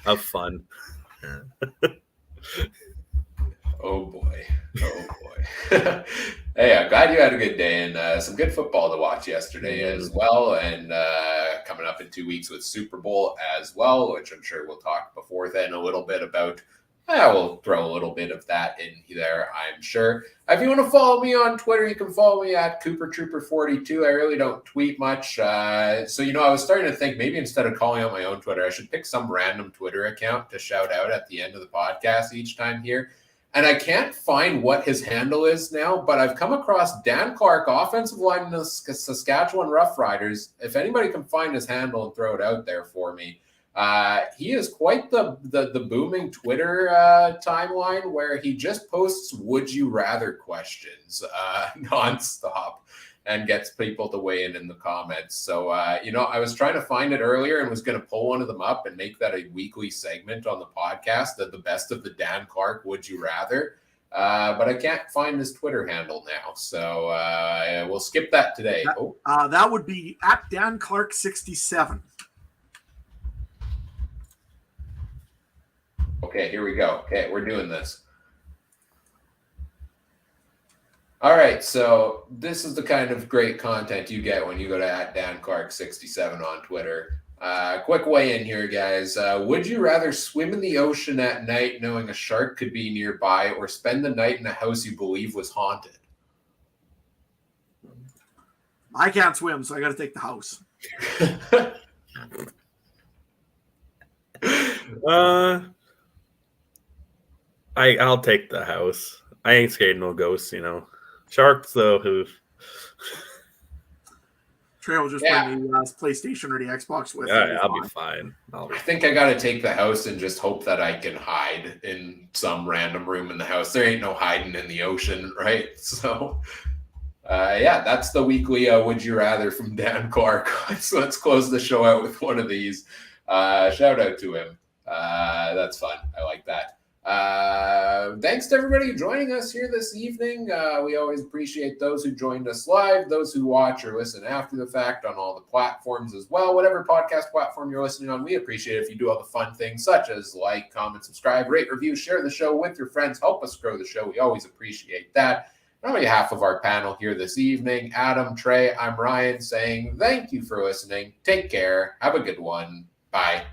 Speaker 2: of fun.
Speaker 1: Oh boy. Hey, I'm glad you had a good day and some good football to watch yesterday as well. And coming up in 2 weeks with Super Bowl as well, which I'm sure we'll talk before then a little bit about I will throw a little bit of that in there, I'm sure. If you want to follow me on Twitter, you can follow me at CooperTrooper42. I really don't tweet much. So, I was starting to think maybe instead of calling out my own Twitter, I should pick some random Twitter account to shout out at the end of the podcast each time here. And I can't find what his handle is now, but I've come across Dan Clark, offensive lineman of the Saskatchewan Roughriders. If anybody can find his handle and throw it out there for me. He is quite the booming Twitter timeline where he just posts would you rather questions nonstop and gets people to weigh in the comments. So, I was trying to find it earlier and was going to pull one of them up and make that a weekly segment on the podcast, the best of the Dan Clark would you rather. But I can't find his Twitter handle now. So we'll skip that today.
Speaker 3: That would be at Dan Clark 67.
Speaker 1: Okay, here we go. Okay, we're doing this. All right, so this is the kind of great content you get when you go to at Dan Clark 67 on Twitter. Quick weigh in here, guys. Would you rather swim in the ocean at night knowing a shark could be nearby or spend the night in a house you believe was haunted?
Speaker 3: I can't swim, so I got to take the house.
Speaker 2: I'll take the house. I ain't scared of no ghosts, Sharks, though, who...
Speaker 3: Trey will just bring the PlayStation or the Xbox with.
Speaker 2: Yeah, I'll be fine.
Speaker 1: I think I got to take the house and just hope that I can hide in some random room in the house. There ain't no hiding in the ocean, right? So, that's the weekly Would You Rather from Dan Clark. So let's close the show out with one of these. Shout out to him. That's fun. I like that. Thanks to everybody joining us here this evening. We always appreciate those who joined us live, those who watch or listen after the fact on all the platforms as well. Whatever podcast platform you're listening on, we appreciate it if you do all the fun things such as like, comment, subscribe, rate, review, share the show with your friends, help us grow the show. We always appreciate that. On behalf of our panel here this evening, Adam, Trey, I'm Ryan saying thank you for listening. Take care. Have a good one. Bye.